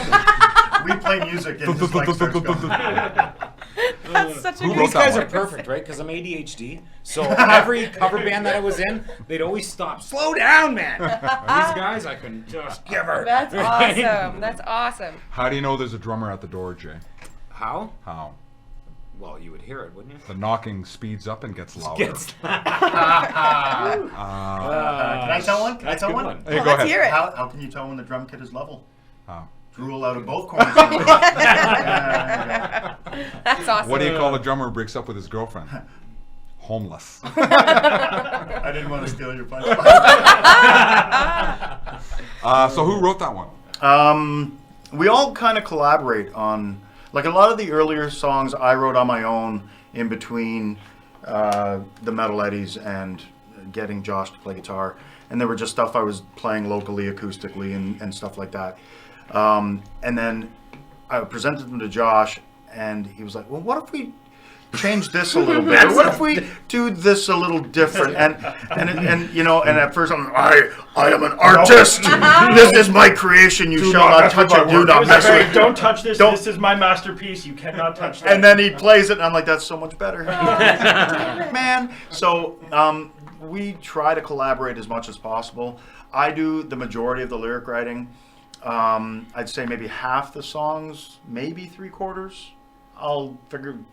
We play music and his leg starts going. That's such a Who good wrote These that guys one? are perfect, right? Because I'm ADHD. So every cover band that I was in, they'd always stop. Slow down, man. These guys, I can just give her. That's Right? awesome. That's awesome. How do you know there's a drummer at the door, Jay? How? How? Well, you would hear it, wouldn't you? The knocking speeds up and gets louder. Gets- Can I tell one? Can I That's a tell good one? Hey, Well, go let's ahead. hear it. How can you tell when the drum kit is level? How? Drool out of both corners. That's awesome. What do you call a drummer who breaks up with his girlfriend? Homeless. I didn't want to steal your punch. So who wrote that one? We all kind of collaborate on, like a lot of the earlier songs I wrote on my own in between the Metal Eddies and getting Josh to play guitar. And there were just stuff I was playing locally, acoustically, and stuff like that. And then I presented them to Josh, and he was like, well, what if we change this a little bit? Or what if we do this a little different? And you know, and at first I am an artist. This is my creation. You shall not touch it. Do not mess with it. Don't touch this. Don't- This is my masterpiece. You cannot touch that. And then he plays it, and I'm like, that's so much better. Man. So we try to collaborate as much as possible. I do the majority of the lyric writing. I'd say maybe half the songs, maybe 3/4. I'll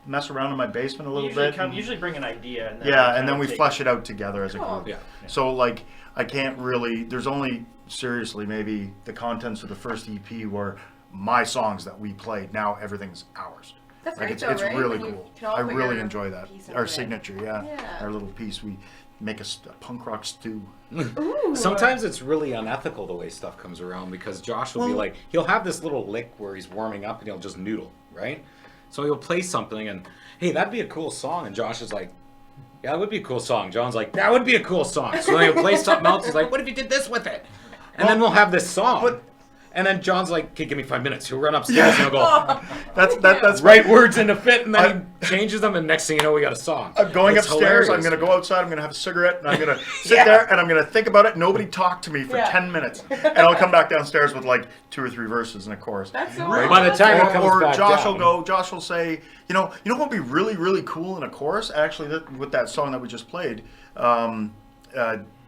mess around in my basement a little bit. Usually bring an idea. And then Yeah, kind and then of we take flesh it out together as a Oh. group. Yeah. So like, I can't really. There's only seriously maybe the contents of the first EP were my songs that we played. Now everything's ours. That's Like great it's though, right? really When you cool. can all I put really your enjoy that. piece Our into it. signature, yeah. Yeah. Our little piece. We make a punk rock stew. Ooh. Sometimes it's really unethical the way stuff comes around because Josh will be like, he'll have this little lick where he's warming up and he'll just noodle, right? So he'll play something and, hey, that'd be a cool song. And Josh is like, yeah, that would be a cool song. John's like, that would be a cool song. So then he'll play something else. He's like, what if you did this with it? And then we'll have this song. And then John's like, okay, give me 5 minutes. He'll run upstairs and he'll go, That's write words into fit, and then he changes them, and next thing you know, we got a song. I'm going It's upstairs. I'm hilarious. going to go outside. I'm going to have a cigarette, and I'm going to sit there, and I'm going to think about it. Nobody talk to me for Yeah. 10 minutes, and I'll come back downstairs with like 2 or 3 verses and a chorus. That's so Right. By the time it awesome. comes Or back Josh down. will go. Josh will say, you know what would be really, really cool in a chorus? Actually, with that song that we just played,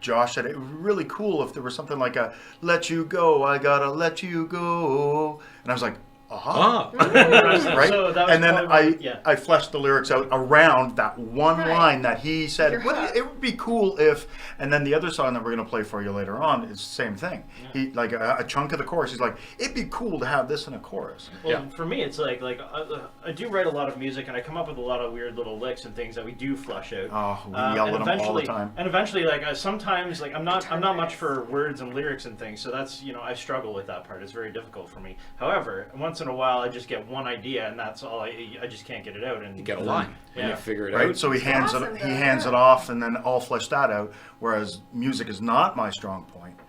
Josh said it would be really cool if there was something like a "Let you go, I gotta let you go," and I was like, Ah. right? So that was And then probably I fleshed the lyrics out around that one Right. line that he said, Your hook. it would be cool if, and then the other song that we're going to play for you later on is the same thing. He like a chunk of the chorus. He's like, it'd be cool to have this in a chorus. Well, Yeah. for me, it's like I do write a lot of music, and I come up with a lot of weird little licks and things that we do flush out. Oh, we yell and at 'em all the eventually- time. And eventually, like sometimes, like I'm not much for words and lyrics and things, so that's I struggle with that part. It's very difficult for me. However, once in a while, I just get one idea, and that's all. I just can't get it out. And You get a line, and Yeah. you figure it Right, out. so he hands awesome, it. though, He hands yeah. it off, and then I'll flesh that out. Whereas music is not my strong point,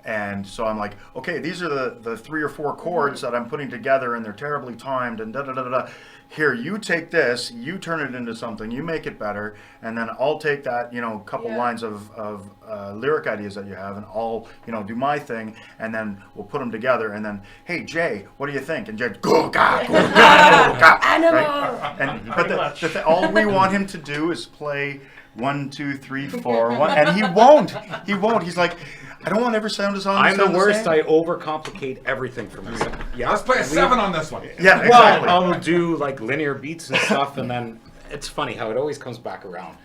and so I'm like, okay, these are the 3 or 4 chords that I'm putting together, and they're terribly timed, and da da da da. Da. Here, you take this, you turn it into something, you make it better, and then I'll take that, couple Yeah. lines of lyric ideas that you have, and I'll, do my thing, and then we'll put them together, and then, hey Jay, what do you think? And Jay, go ga, go ga, go ga, Animal. right? And but Pretty much. all we want him to do is play 1, 2, 3, 4, 1, and he won't. He won't. He's like, I don't want every sound to sound. I'm the worst. same. I overcomplicate everything for myself. Yeah, Let's play a 7 on this one. Yeah, exactly. Well, I'll do like linear beats and stuff, and then it's funny how it always comes back around.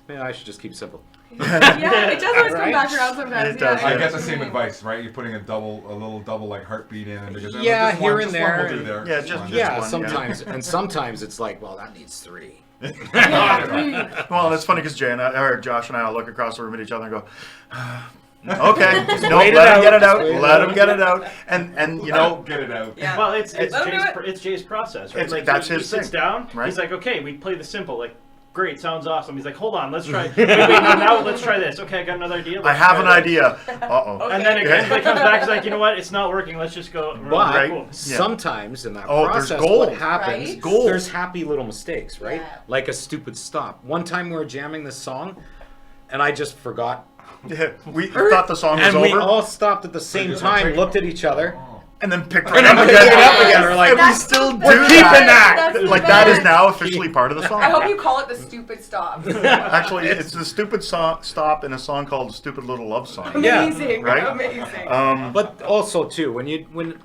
Maybe I should just keep simple. Yeah, it does always come Right? back around sometimes. It does, Yeah. I yeah. get the same advice, right? You're putting a little double like heartbeat in, and because Yeah, just here one, and just one there, will do there. Yeah, just one. Yeah, one, sometimes, and sometimes it's like, well, that needs 3. Well, it's funny because Josh and I will look across the room at each other and go, okay, no, wait it let him out. get it out, Just wait it let out. him get it out, and you know, Get it out. Yeah. Well, it's Let him do it. It's Jay's process, right? It's- that's he his sits thing, down. right? He's like, okay, we play the simple. Like, great, sounds awesome. He's like, hold on, let's try. Wait, now let's try this. Okay, I got another idea. I Let's have try an this. idea. Uh-oh. And then again, he comes back. He's like, you know what? It's not working. Let's just go. But Right. Cool. sometimes in that Oh, there's process, gold. what happens, Right? Gold. there's happy little mistakes, right? Yeah. Like a stupid stop. One time we were jamming this song, and I just forgot. Yeah, we thought the song was And we over, all stopped at the same just time, like- looked at each other. and then picked And it then up we again. picked it up again. We're like, And we That's still the do best. keeping that. That's the Like that is best. now officially part of the song. I hope you call it the stupid stop. Actually, it's the stupid stop in a song called "Stupid Little Love Song." Yeah. Amazing, Right? amazing. But also too, when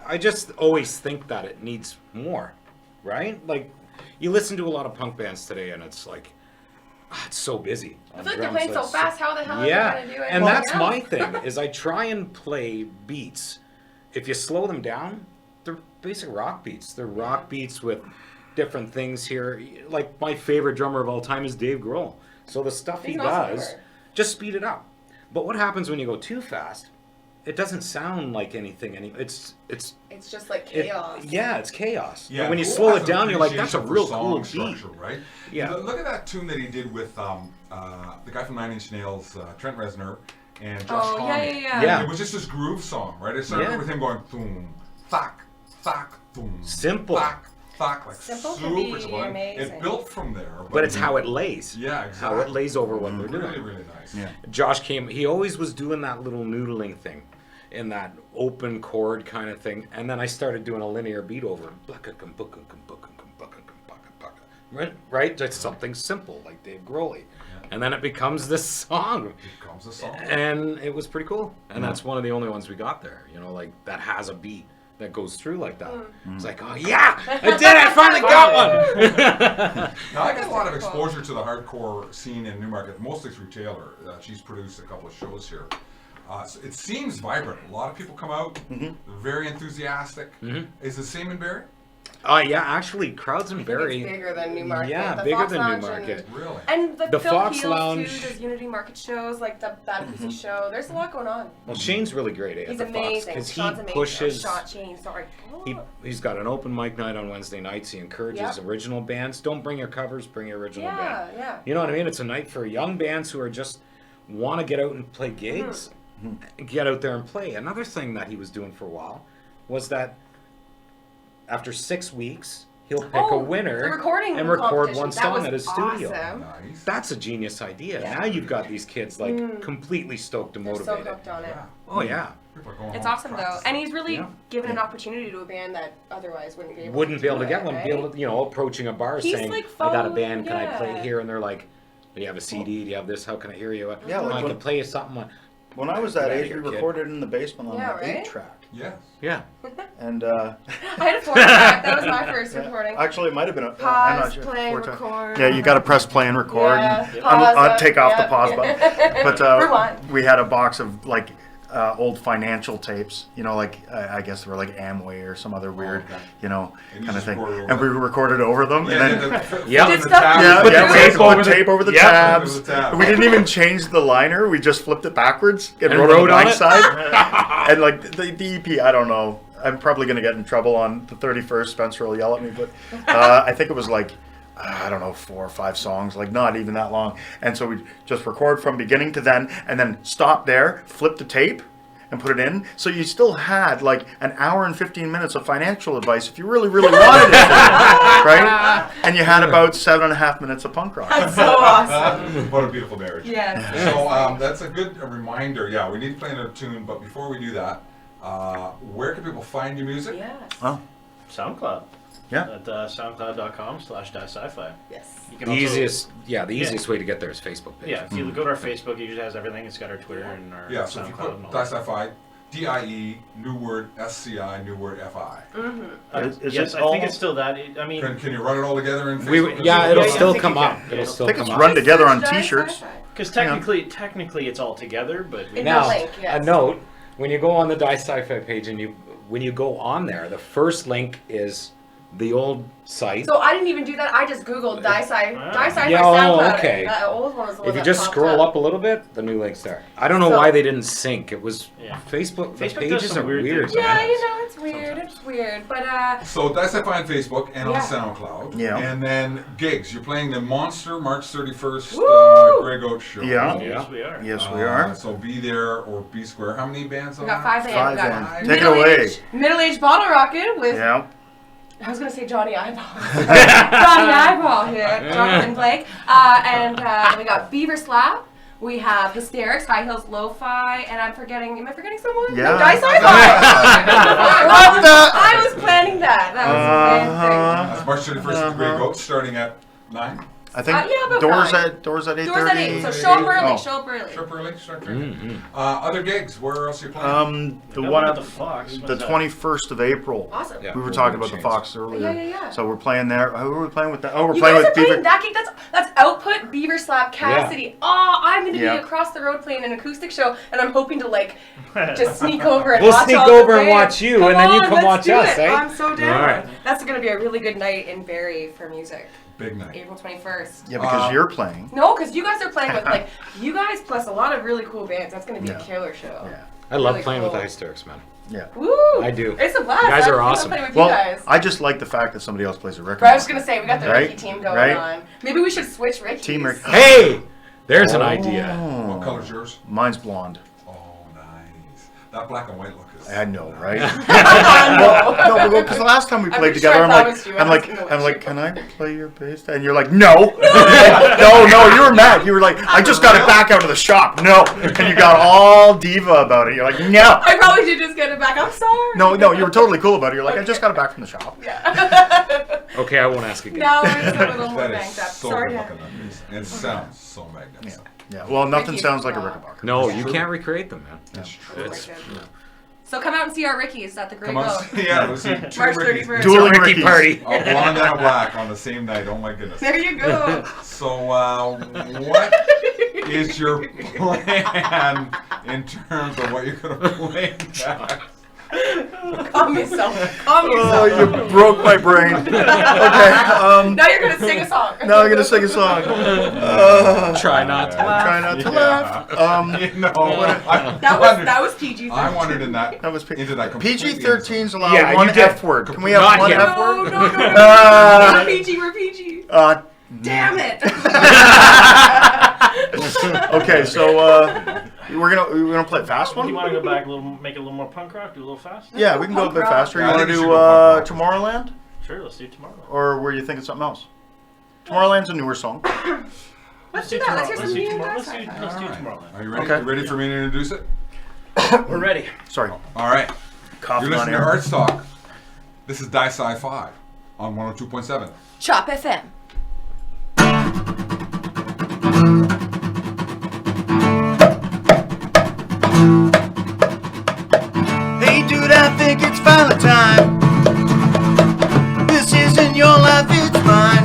I just always think that it needs more, right? Like you listen to a lot of punk bands today, and it's like it's so busy. I feel like they're playing so fast. How the hell Yeah, are they gonna do it? and Well, that's yeah. my thing. Is I try and play beats. If you slow them down, they're basic rock beats. They're rock beats with different things here. Like my favorite drummer of all time is Dave Grohl. So the stuff He's he an awesome does, drummer. just speed it up. But what happens when you go too fast? It doesn't sound like anything. It's It's just like it- chaos. yeah, it's chaos. Yeah, But when you Grohl slow has it an down, you're like, that's a appreciation real for cool song beat. structure, right? Yeah. Look at that tune that he did with the guy from Nine Inch Nails, Trent Reznor, and Josh Oh, Homme. yeah, yeah, yeah. Yeah. It was just this groove song, right? It started Yeah. with him going boom, thack, thack, boom, Simple. thack, thack, like Simple super can be simple. And amazing. It built from there. But it's how it lays. Yeah, exactly. How it lays over what they're doing. Really, really nice. Yeah. Josh came, he always was doing that little noodling thing in that open chord kind of thing. And then I started doing a linear beat over it. Right? Just something simple like Dave Grohl. And then it becomes this song. It becomes a song. And it was pretty cool. And that's one of the only ones we got there, you know, like that has a beat that goes through like that. It's like, oh yeah, I did it, I finally got one. Now, I get a lot of exposure to the hardcore scene in Newmarket, mostly through Taylor. She's produced a couple of shows here. So it seems vibrant. A lot of people come out, very enthusiastic. Is it the same in Barrie? Yeah, actually, crowds in Barrie. It's bigger than Newmarket. Yeah, The bigger Fox than Lounge Newmarket. Really? And the The Phil Fox Heels Lounge. too does Unity Market shows, like that acoustic show. There's a lot going on. Well, Shane's really great at He's the Fox amazing. because he Sean's amazing. pushes. Shot Shane, sorry. He's got an open mic night on Wednesday nights. He encourages Yep. original bands. Don't bring your covers, bring your original band. Yeah. You know what I mean? It's a night for young bands who are just want to get out and play gigs. Get out there and play. Another thing that he was doing for a while was that after 6 weeks, he'll pick a winner the recording and record competition. one That song was at his studio. awesome. Nice. That's a genius idea. Yeah. Now you've got these kids like completely stoked and They're so motivated. hooked on it. Yeah. Oh yeah. People are going It's home awesome though, practicing. and he's really Yeah. given an opportunity to a band that otherwise wouldn't be able. Wouldn't to be able to do get it, one. Be right? able to, you know, approaching a bar He's, saying, like, "I got a following- band. Can I play yeah. here?" And they're like, "Do you have a CD? Do you have this? How can I hear you?" Yeah, like I when- can play you something. When I was that Get outta age, here, we kid. recorded in the basement on Yeah, an right? 8-track. Yes. Yeah. And I had a 4-track. That was my first recording. actually, it might have been a I'm Pause, not sure. play, 4-track. record. Yeah, you got to press play and record. Yeah, And pause it, take off the yeah. pause button. But Rewind. we had a box of like old financial tapes. You know, like I guess they were like Amway or some other weird, okay. you know, And you kind of just thing. recorded over And we recorded over them. Yeah, and then Yeah. Did stuff- Yeah, Put the yeah, we tape put over the- tape over the Yeah. tabs. Over the tab. We didn't even change the liner. We just flipped it backwards and, And wrote on wrote the on blank it? side. And like the EP, I don't know. I'm probably going to get in trouble on the 31st. Spencer will yell at me, but I think it was like, I don't know, 4 or 5 songs, like not even that long. And so we just record from beginning to then, and then stop there, flip the tape, and put it in. So you still had like an hour and 15 minutes of financial advice if you really, really wanted it, right? And you had about 7.5 minutes of punk rock. That's so awesome. What a beautiful marriage. Yeah. So that's a good reminder. Yeah, we need to play another tune, but before we do that, where can people find your music? Yes. Oh, SoundCloud. Yeah. At soundcloud.com/Die Sci Fi. Yes. You can The also- easiest way to get there is Facebook page. Yeah, if you go to our Facebook, it usually has everything. It's got our Twitter and our Yeah, so if you SoundCloud and put all Die that. Sci-Fi, DIE, new word SCI, new word FI. Is Yes, it I think all- it's still that. I mean, Can you run it all together in We, Facebook? yeah, Yeah, it'll I still think come you up. can. It'll Yeah. still I think come it's up. run together on Die T-shirts. Sci-Fi. because technically it's all together, but we In Now, the link, yes. a note: when you go on the Die Sci-Fi page and when you go on there, the first link is the old site. So I didn't even do that. I just Googled Die Sci Fi Yeah, oh, SoundCloud. okay. That old one was the one If you that just popped scroll up a little bit, the new link's there. I don't know So- why they didn't sync. It was Yeah. Facebook. The Facebook does pages some are weird weird. things. Yeah, man. you know, it's weird. It's weird. But So Die Sci-Fi on Facebook and on Yeah. SoundCloud. Yeah. And then gigs. You're playing the Monster March 31st Woo! Grey Goat show. Yeah. yes, we are. Yes, we are. So be there or be square. How many bands we on got that? 5 bands. Five We got bands. Take it away. Middle-aged bottle rocket with. Yeah. I was gonna say Johnny Eyeball. Johnny Eyeball here. Jonathan Blake. And we got Beaver Slap. We have Hysterics, High Heels Lo-Fi, and am I forgetting someone? Yeah. No, Die Sci-Fi. I was planning that. That was a planned That's March 31st at the Grey Goat starting at 9. I think yeah, about doors nine. at 8:30. thing. Doors at 8, so show up early. Oh. Show up early. Sharp early, start drinking. Other gigs, where else are you playing? The Got one at at the Fox. the 21st of April. Awesome. Yeah. We were talking about the Chains. Fox earlier. Yeah. So we're playing there. Who are we playing with? Oh, we're You playing guys with are playing Beaver. that gig. That's Output, Beaver Slap, Cassidy. Oh, I'm gonna Yeah. be across the road playing an acoustic show, and I'm hoping to like just sneak over and We'll watch sneak all the over and bands. watch you, and then you come let's watch do us, it. eh? I'm so down. All right. That's gonna be a really good night in Barrie for music. Big night. April 21st. Yeah, because you're playing. No, because you guys are playing with like you guys plus a lot of really cool bands. That's gonna be Yeah. a killer show. Yeah. I love Really playing cool. with the Hysterics, man. Yeah. Woo! I do. It's a blast. You guys I are love awesome. playing with Well, you guys. I just like the fact that somebody else plays a record. But I was gonna say we got the Right? Ricky team going Right? on. Maybe we should switch Ricky's. Team Ricky. Hey, there's an idea. What color's yours? Mine's blonde. Oh, nice. That black and white look is. I know, right? no, No, because the last time we I'm played pretty sure together, I I'm promised you I I'm was like, gonna I'm let like, you can I play your bass? And you're like, no, no, you were mad. You were like, I just got it back out of the shop. No, and you got all diva about it. You're like, no, I probably did just get it back. I'm sorry. no, you were totally cool about it. You're like, I just got it back from the shop. Yeah. Okay, I won't ask again. Now it's a little more That is banged up. so Sorry. good looking. That is. And it sounds so magnificent. Yeah. Well, nothing Ricky's sounds like a blonde. record box. No, you can't recreate them, man. That's true. It's So come out and see our Ricky's at the Grey Come on. Goat. Yeah, let's see. Two March Rickies. 31st. Dueling a Ricky Rickies. party. A blonde and a black on the same night. Oh my goodness. There you go. So, what is your plan in terms of what you're going to play next? Calm yourself. Calm Oh, yourself. you broke my brain. Okay. Now you're gonna sing a song. Now I'm gonna sing a song. Try not to laugh. Try not to laugh. You know, That was PG. I wanted in that. That was into that completely PG-13's allowed Yeah, one you did. F word. Can we have Not one yet. F No, word? no. Uh, We're PG. We're PG. Damn it. Okay, so we're gonna play a fast Do you one. want to go back a little, make it a little more punk rock, do a little fast? Yeah, we can go a bit Punk rock. faster. You Yeah, I want to think we do should go punk rock. Tomorrowland, Sure, let's do tomorrow. or were you thinking something else? Tomorrowland's a newer song. Let's do that. Let's hear some new Let's Die do Sci Fi. let's do All right. tomorrow. Are you ready? Okay. You ready for me to introduce it? We're ready. Sorry, All right. coughing You're on listening to air. ArtsTalk. This is Die Sci Fi on 102.7. Chop FM. Hey dude, I think it's finally time. This isn't your life, it's mine.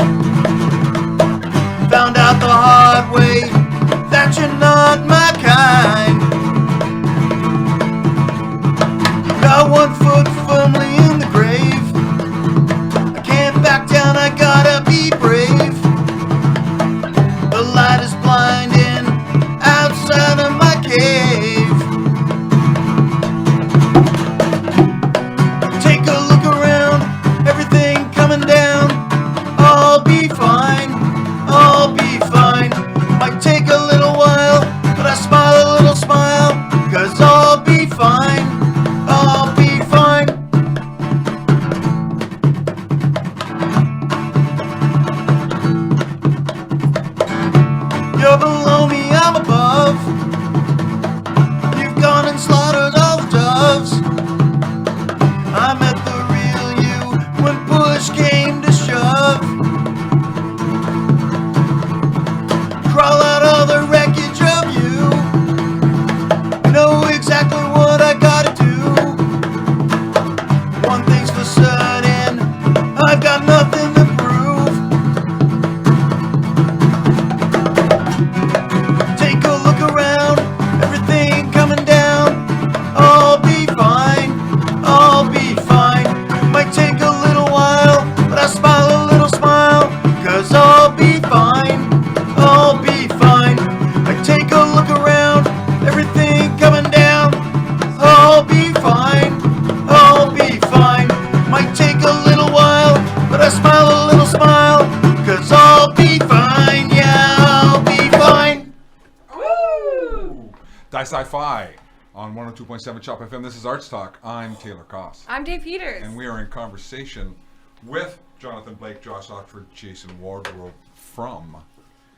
Found out the hard way that you're not my kind. Got one foot firmly in the grave. I can't back down, I gotta be brave. I've got nothing to prove. Take a look around, everything coming down. I'll be fine, I'll be fine. Might take a little while, but I smile a little smile, 'cause I'll be fine, I'll be fine. I take a look around, everything coming down. I'll be fine, I'll be fine. Might take a little while, but I smile a little smile, 'cause I'll be fine, yeah, I'll be fine. Woo! Die Sci Fi on 102.7 Chop FM. This is ArtsTalk. I'm Taylor Koss. I'm Dave Peters. And we are in conversation with Jonathan Blake, Josh Oxford, Jason Wardrobe from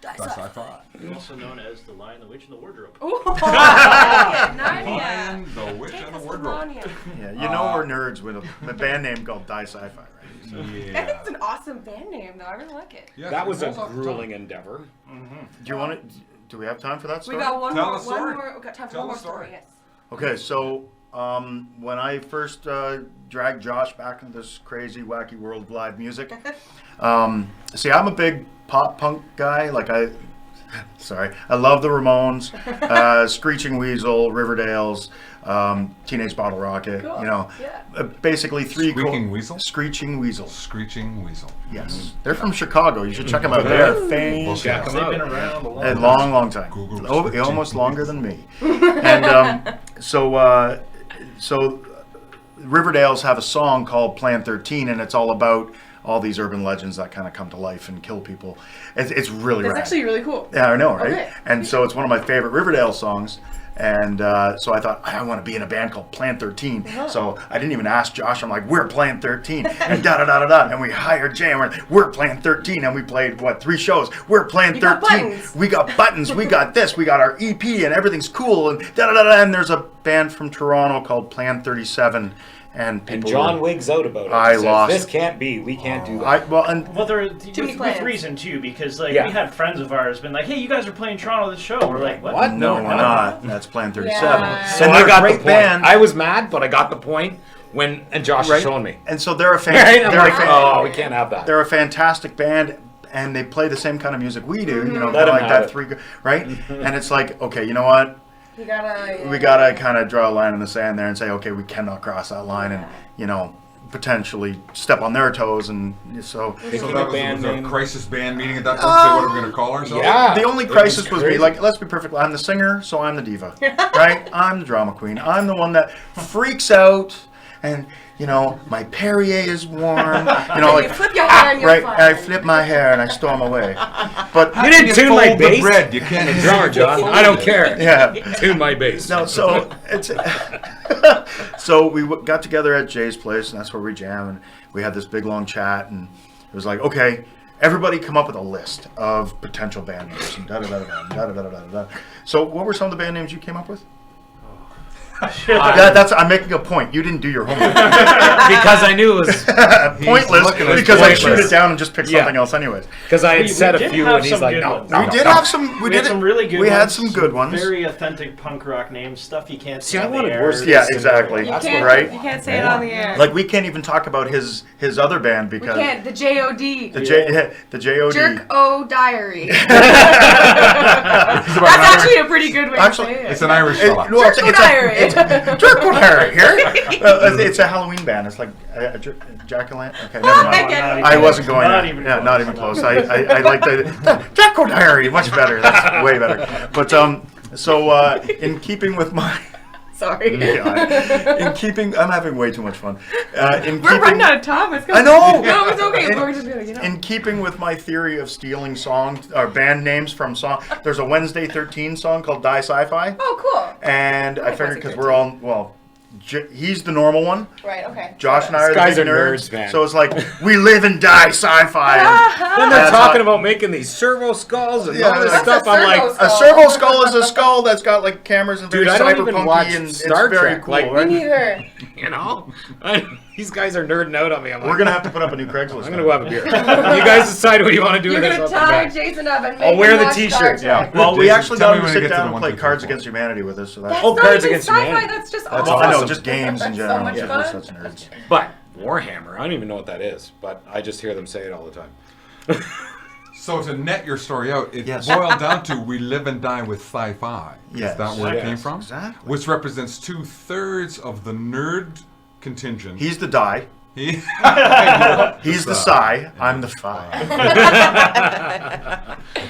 Die Sci Fi. Also known as the Lion, the Witch, and the Wardrobe. Ooh, Narnia. Lion, the Witch, Take and the us to Wardrobe. Narnia. Yeah, you know we're nerds with a band name called Die Sci Fi, right? So. I think Yeah. it's an awesome band name, though. I really like it. Yeah, That it was a rolls off the grueling tongue. endeavor. Do you want to? Do we have time for that story? We got one Tell more. the story. We got time for Tell one the more story. story. Yes. Okay, so when I first dragged Josh back into this crazy, wacky world of live music, see, I'm a big pop punk guy. Like I love the Ramones, Screeching Weasel, Riverdale's, Teenage Bottle Rocket. Cool. You know, Yeah. basically three. Squeaking Weasel? Screeching Weasel. Screeching Weasel. Yes, they're from Chicago. You should check them out. They're Check 'em fantastic. They've out. been around a long A time. long, long time. Google Oh, searching. almost longer than me. And so Riverdale's have a song called Plan 13, and it's all about all these urban legends that kind of come to life and kill people. It's really That's rad. actually really cool. Yeah, I know, right? Okay. And so it's one of my favorite Riverdale songs. And so I thought, I want to be in a band called Plan 13. So I didn't even ask Josh. I'm like, we're Plan 13. And da-da-da-da-da. And we hired Jay. And we're Plan 13. And we played, 3 shows. We're Plan You got 13. buttons. We got buttons. We got this. We got our EP. And everything's cool. And da-da-da-da. And there's a band from Toronto called Plan 37. And And people John were- wigs out about it. I He says, lost. This can't be. We can't do that. Well, there many with plans. reason too, because like Yeah. we had friends of ours been like, "Hey, you guys are playing Toronto this show." We're like, "What? What? No, we're not. That's Plan 37. Yeah. So And I they're a got the great point. band. I was mad, but I got the point and Josh Right? showed me. And so they're a fan. Right? I'm they're like, a fan. oh, we can't have that. They're a fantastic band, and they play the same kind of music we do. You know, Let kind of 'em like have that it. right? And it's like, okay, you know what? You gotta. We gotta kind of draw a line in the sand there and say, okay, we cannot cross that line, and potentially step on their toes, and so. So Picking that a was band a name. crisis band meeting at that time. Say what are we going to call ourselves? Yeah. The only It crisis was me. crazy. Like, let's be perfectly. I'm the singer, so I'm the diva, right? I'm the drama queen. I'm the one that freaks out, and my Perrier is warm. You flip your hair and you're right? fine. I flip my hair and I storm away. But You didn't tune my fold the bass. bread. You can't The drummer, John. I don't care. yeah. Tune my bass. No, so it's so we got together at Jay's place, and that's where we jam, and we had this big long chat, and it was like, okay, everybody come up with a list of potential band names. And da-da-da-da-da. So what were some of the band names you came up with? I'm making a point. You didn't do your homework. Because I knew it was Pointless, looking at because I shoot pointless. it down and just pick Yeah. something else anyways. because I had We said a did few, have and he's some like, good no, ones. no, We no. did have some. We had some really good. We had ones, some good ones. Very authentic punk rock names, stuff you can't See, say I on the wanted air. worse. Yeah, than exactly. You That's can't, right. You can't say it on the air. Like we can't even talk about his other band we because can't. The J.O.D. the J.O.D. Jerk O Diary. That's actually a pretty good way Actually, to say it. It's an Irish fella. Well, Jerk O Diary. Jerk O Diary here. It's a Halloween band. It's like Jack-o'-lantern. Okay, never I mind. get it. I wasn't going Not there. even Yeah, close. not even close. I like the Jack O Diary much better. That's way better. But so in keeping with my Sorry. in keeping, I'm having way too much fun. We're running out of time. It's I know. No, it's okay. We're just gonna In keeping with my theory of stealing songs or band names from song, there's a Wednesday 13 song called Die Sci Fi, Oh, cool. and I like figured Wednesday because we're all he's the normal one. Right. Okay. Josh and I are the Guys big are nerds, nerds, man. so it's like we live and die sci-fi. Then they're That's talking hot. about making these servo skulls and Yeah, all this that's stuff. a I'm like, servo A servo skull is a skull that's got like cameras and very Dude, I don't even watch cyberpunky, and Star it's very Trek, cool. like, Me right? neither. you know, these guys are nerding out on me. I'm like, We're gonna have to put up a new Craigslist. I'm gonna go have a beer. You guys decide what you want to do You're with this. gonna I'll come tie back. Jason up and I'll make wear him the watch t-shirt, Star Trek. Yeah. Well, we Jason, actually tell got me him to when we sit get to down the and play 1, 2, 3, Cards 4. Against Humanity with us. So That's that's Oh, not Cards even Against sci-fi. Humanity. That's just That's awesome. I know, awesome. just games in That's so general. much Yeah, fun. we're such nerds. But Warhammer. I don't even know what that is, but I just hear them say it all the time. So to net your story out, it Yes. boiled down to we live and die with sci-fi. Yes. Is that where it Yes, came from? exactly. Which represents 2/3 of the nerd contingent. He's the die. He- He's the Sci. I'm the Fi.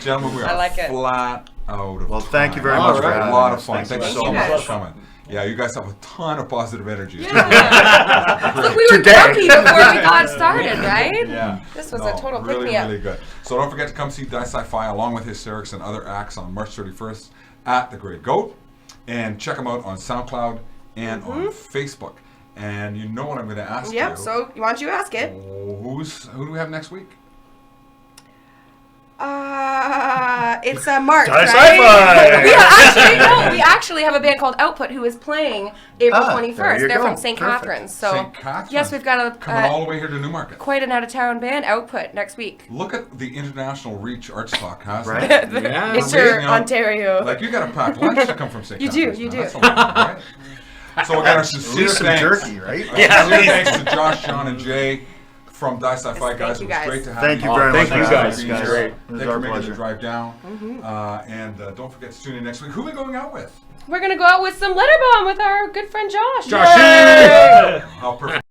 Gentlemen, we are I like it. flat out of Well, thank you very time. much All for right, having a lot us. of fun. Thank Thank you you so so much much. for coming. Yeah, you guys have a ton of positive energy. Yeah. Look, we were Today. grumpy before we got started, right? Yeah. This was a total really, pick-me-up. really good. So don't forget to come see Die Sci Fi along with Hysterics and other acts on March 31st at the Great Goat. And check them out on SoundCloud and on Facebook. And you know what I'm going to ask you. Yep, so why don't you ask it? Who do we have next week? It's March, Die right? Sci-Fi! We actually have a band called Output who is playing April Ah, 21st. there you They're go. from St. Perfect. Catharines. So St. Catharines. yes, we've got Coming all the way here to Newmarket. quite an out-of-town band, Output, next week. Look at the international reach ArtsTalk has. Right. Yeah. Inter Amazing, huh? Ontario. Like you got a packed lunch to come from St. You do, Catharines, you man. do. That's amazing, right? So we got our At sincere least some thanks. jerky, right? Yeah, thanks to Josh, John, and Jay from Die Sci Fi, Thank guys. you It was guys. great to have Thank you you. very thank much. you for guys. having us, It was Great. It Thank was you our for making the pleasure. drive down. And don't forget to tune in next week. Who are we going out with? We're going to go out with some Letterbomb with our good friend Josh. Josh! Yay! How perfect.